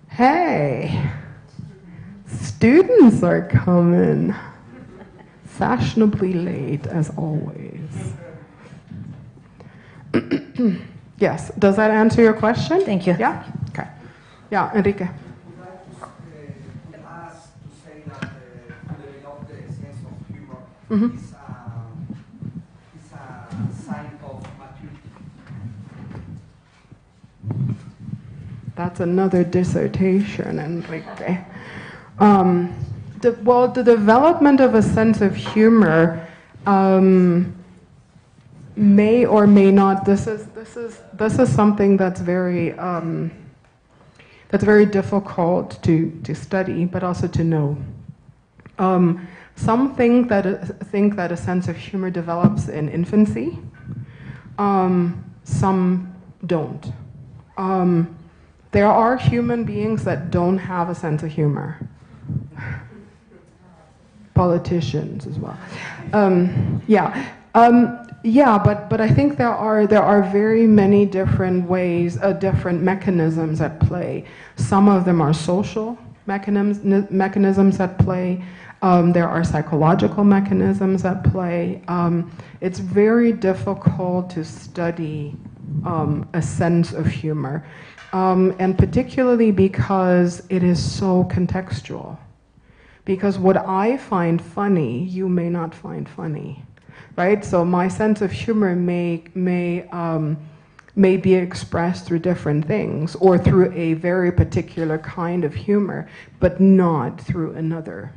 Hey, students are coming. Fashionably late, as always. Yes, does that answer your question? Thank you. Yeah? Okay. Yeah, Enrique. Would I ask to say that to develop the sense of humor is a sign of maturity? That's another dissertation, Enrique. The development of a sense of humor may or may not. This is something that's very difficult to study, but also to know. Some think that a sense of humor develops in infancy. Some don't. There are human beings that don't have a sense of humor. Politicians as well. Yeah, Yeah, but I think there are very many different ways, different mechanisms at play. Some of them are social mechanisms at play. There are psychological mechanisms at play. It's very difficult to study a sense of humor, and particularly because it is so contextual. Because what I find funny, you may not find funny, right? So my sense of humor may be expressed through different things or through a very particular kind of humor, but not through another,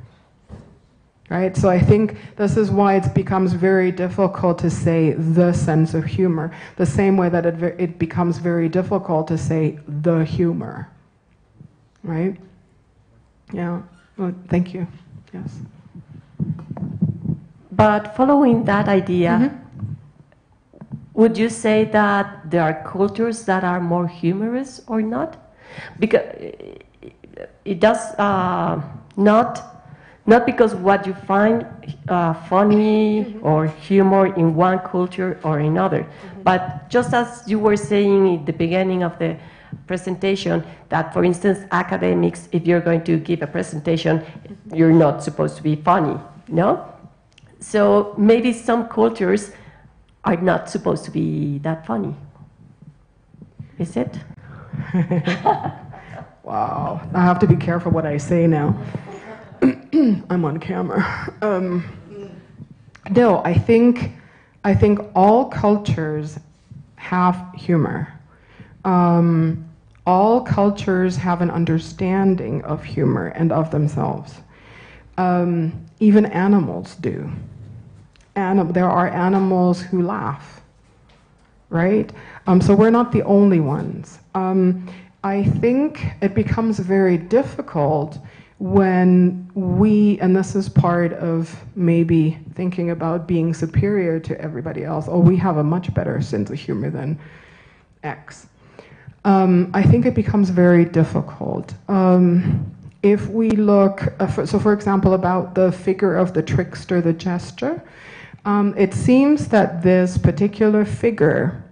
right? So I think this is why it becomes very difficult to say the sense of humor, the same way that it becomes very difficult to say the humor, right? Yeah. Well, thank you. Yes. But following that idea, would you say that there are cultures that are more humorous or not? Because it does not because what you find funny or humor in one culture or another, but just as you were saying at the beginning of the presentation, that for instance academics, if you're going to give a presentation, you're not supposed to be funny, no? So maybe some cultures are not supposed to be that funny. Is it? Wow, I have to be careful what I say now. I'm on camera. No, I think all cultures have humor. All cultures have an understanding of humor and of themselves. Even animals do. There are animals who laugh, right? So we're not the only ones. I think it becomes very difficult when we, and this is part of maybe thinking about being superior to everybody else, or we have a much better sense of humor than X. I think it becomes very difficult. If we look, so for example, about the figure of the trickster, the jester, it seems that this particular figure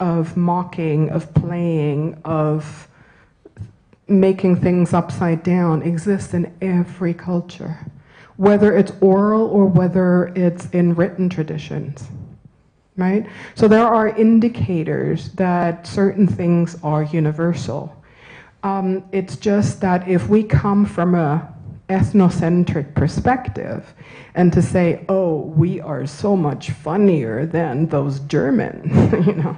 of mocking, of playing, of making things upside down exists in every culture, whether it's oral or whether it's in written traditions. Right? So there are indicators that certain things are universal. It's just that if we come from a ethnocentric perspective and to say, oh, we are so much funnier than those Germans, you know,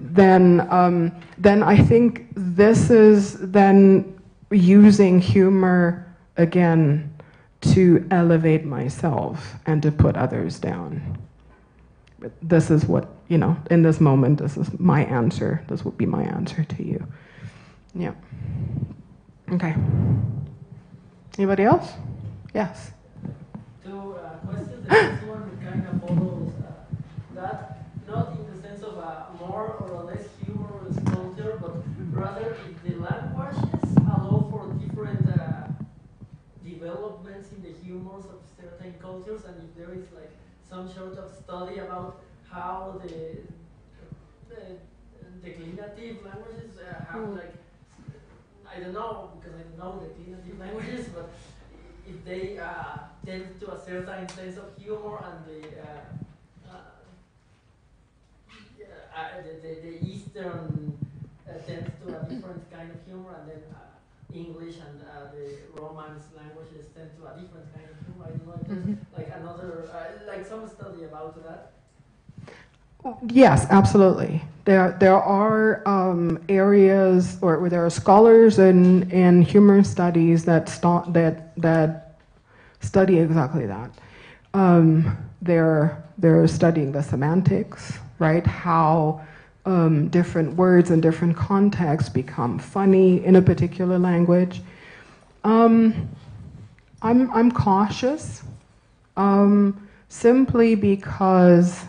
then I think this is then using humor again to elevate myself and to put others down. This is what, you know, in this moment, this is my answer. This would be my answer to you. Yeah. Okay. Anybody else? Yes. Two questions. The first one kind of follows that, not in the sense of a more or less humorous culture, but rather if the languages allow for different developments in the humors of certain cultures, and if there is like some sort of study about how the declinative languages have like, I don't know, because I don't know declinative languages, but if they tend to a certain sense of humor, and the Eastern tends to a different kind of humor, and then English and the Romance languages tend to a different kind of humor. I don't know if there's like another, like some study about that. Yes, absolutely. There are areas, or there are scholars in humor studies that study exactly that. They're studying the semantics, right? How different words and different contexts become funny in a particular language. I'm cautious, simply because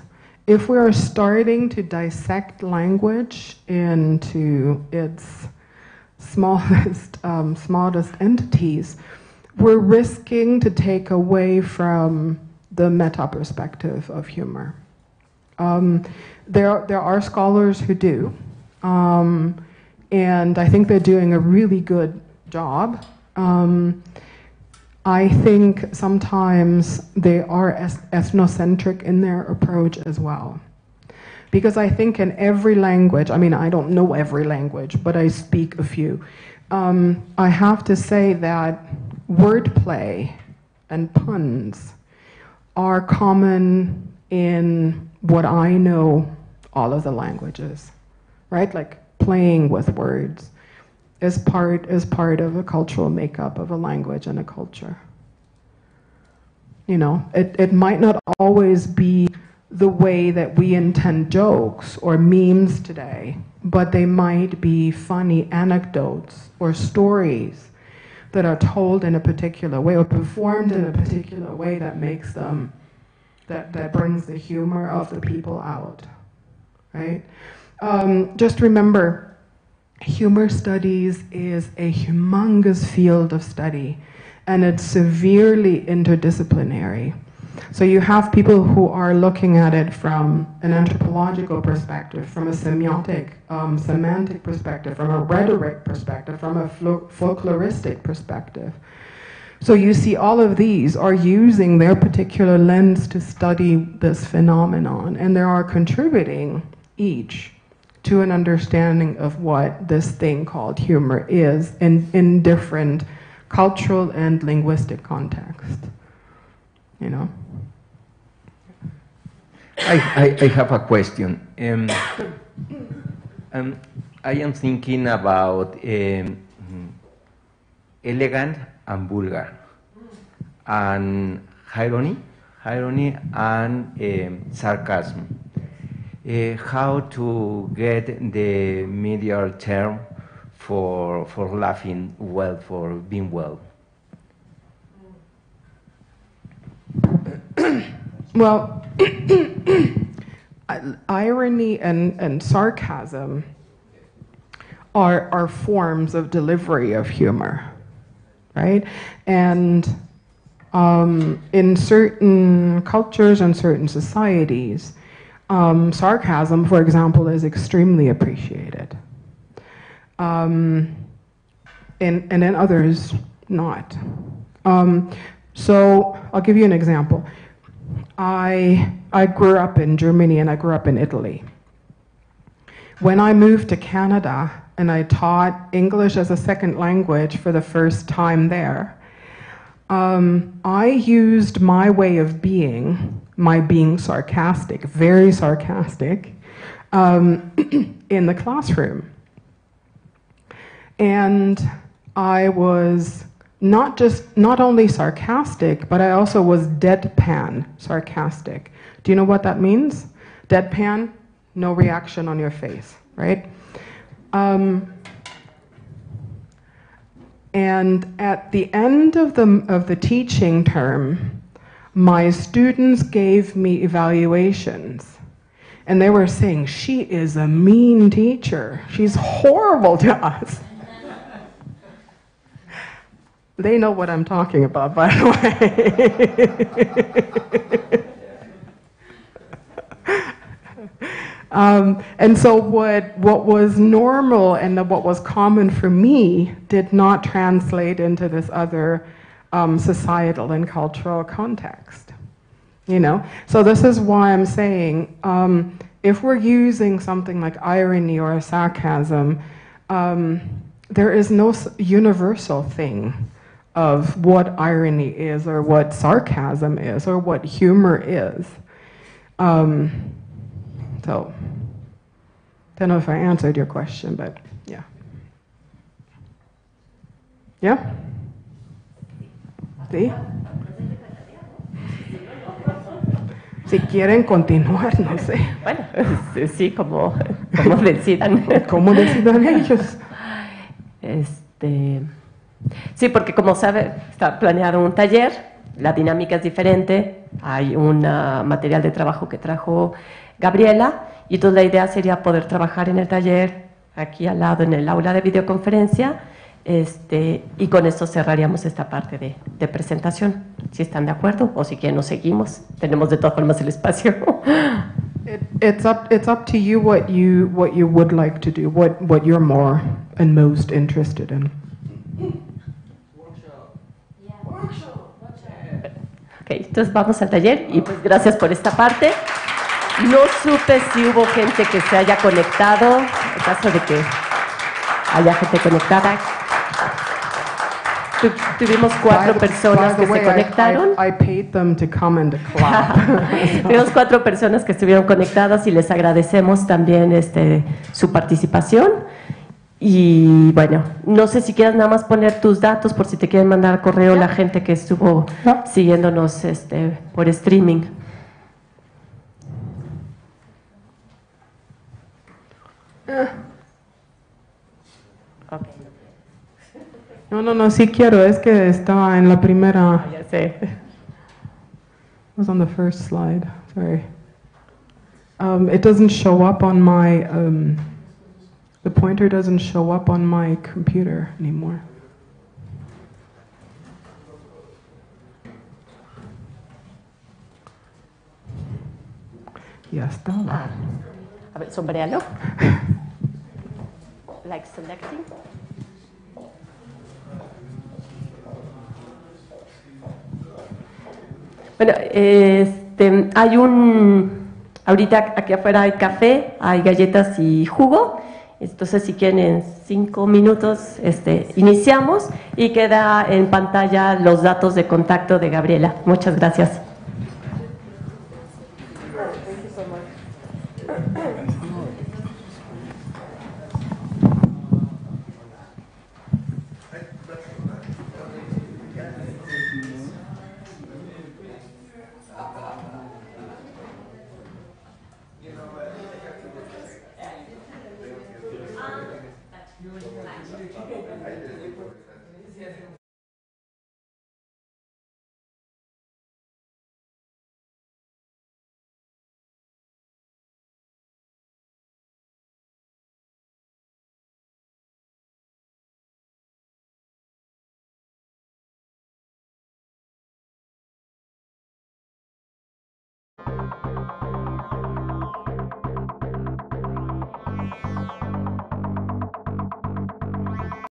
if we are starting to dissect language into its smallest entities, we're risking to take away from the meta perspective of humor. There are scholars who do, and I think they're doing a really good job. I think sometimes they are ethnocentric in their approach as well. Because I think in every language, I mean, I don't know every language, but I speak a few. I have to say that wordplay and puns are common in what I know all of the languages, right? Like playing with words is part of a cultural makeup of a language and a culture. You know, it might not always be the way that we intend jokes or memes today, but they might be funny anecdotes or stories that are told in a particular way or performed in a particular way that makes them, that brings the humor of the people out, right? Just remember, humor studies is a humongous field of study, and it's severely interdisciplinary. So you have people who are looking at it from an anthropological perspective, from a semantic perspective, from a rhetoric perspective, from a folkloristic perspective. So you see all of these are using their particular lens to study this phenomenon, and they are contributing each to an understanding of what this thing called humor is in different cultural and linguistic context. You know? I have a question. I am thinking about elegant and vulgar, and irony and sarcasm. How to get the medial term for laughing well, for being well? Well, irony and sarcasm are forms of delivery of humor, right? And in certain cultures and certain societies, sarcasm, for example, is extremely appreciated. And in others, not. So I'll give you an example. I grew up in Germany and I grew up in Italy. When I moved to Canada and I taught English as a second language for the first time there, I used my way of being, my being sarcastic, very sarcastic, in the classroom. And I was not only sarcastic, but I also was deadpan sarcastic. Do you know what that means? Deadpan, no reaction on your face, right? And at the end of the teaching term, my students gave me evaluations. And they were saying, she is a mean teacher. She's horrible to us. They know what I'm talking about, by the way. And so what was normal and what was common for me did not translate into this other societal and cultural context. You know? So this is why I'm saying, if we're using something like irony or sarcasm, there is no universal thing of what irony is or what sarcasm is or what humor is. So, don't know if I answered your question, but yeah. Yeah? ¿Sí? Si quieren continuar, no sé. Bueno, sí, como decidan. Como decidan ellos. Sí, porque como sabe, está planeado un taller, la dinámica es diferente, hay un material de trabajo que trajo Gabriela, y entonces la idea sería poder trabajar en el taller, aquí al lado en el aula de videoconferencia, y con esto cerraríamos esta parte de presentación, si están de acuerdo, o si quieren nos seguimos, tenemos de todas formas el espacio. It's up to you what you would like to do, what you're more and most interested in. Ok, entonces vamos al taller y pues gracias por esta parte. No supe si hubo gente que se haya conectado, en caso de que haya gente conectada. Tuvimos 4 personas que se conectaron. I paid them to come and to clap. Tuvimos 4 personas que estuvieron conectadas y les agradecemos también su participación. Y bueno, no sé si quieres nada más poner tus datos por si te quieren mandar correo la gente que estuvo siguiéndonos por streaming. Okay. No, sí quiero, es que estaba en la primera. Ya sé. It was on the first slide, sorry. It doesn't show up on my, the pointer doesn't show up on my computer anymore. Ya estaba. A ver, sombréalo. Like selecting. Bueno, hay ahorita aquí afuera hay café, hay galletas y jugo. Entonces, si quieren, en 5 minutos iniciamos y queda en pantalla los datos de contacto de Gabriela. Muchas gracias. Sí,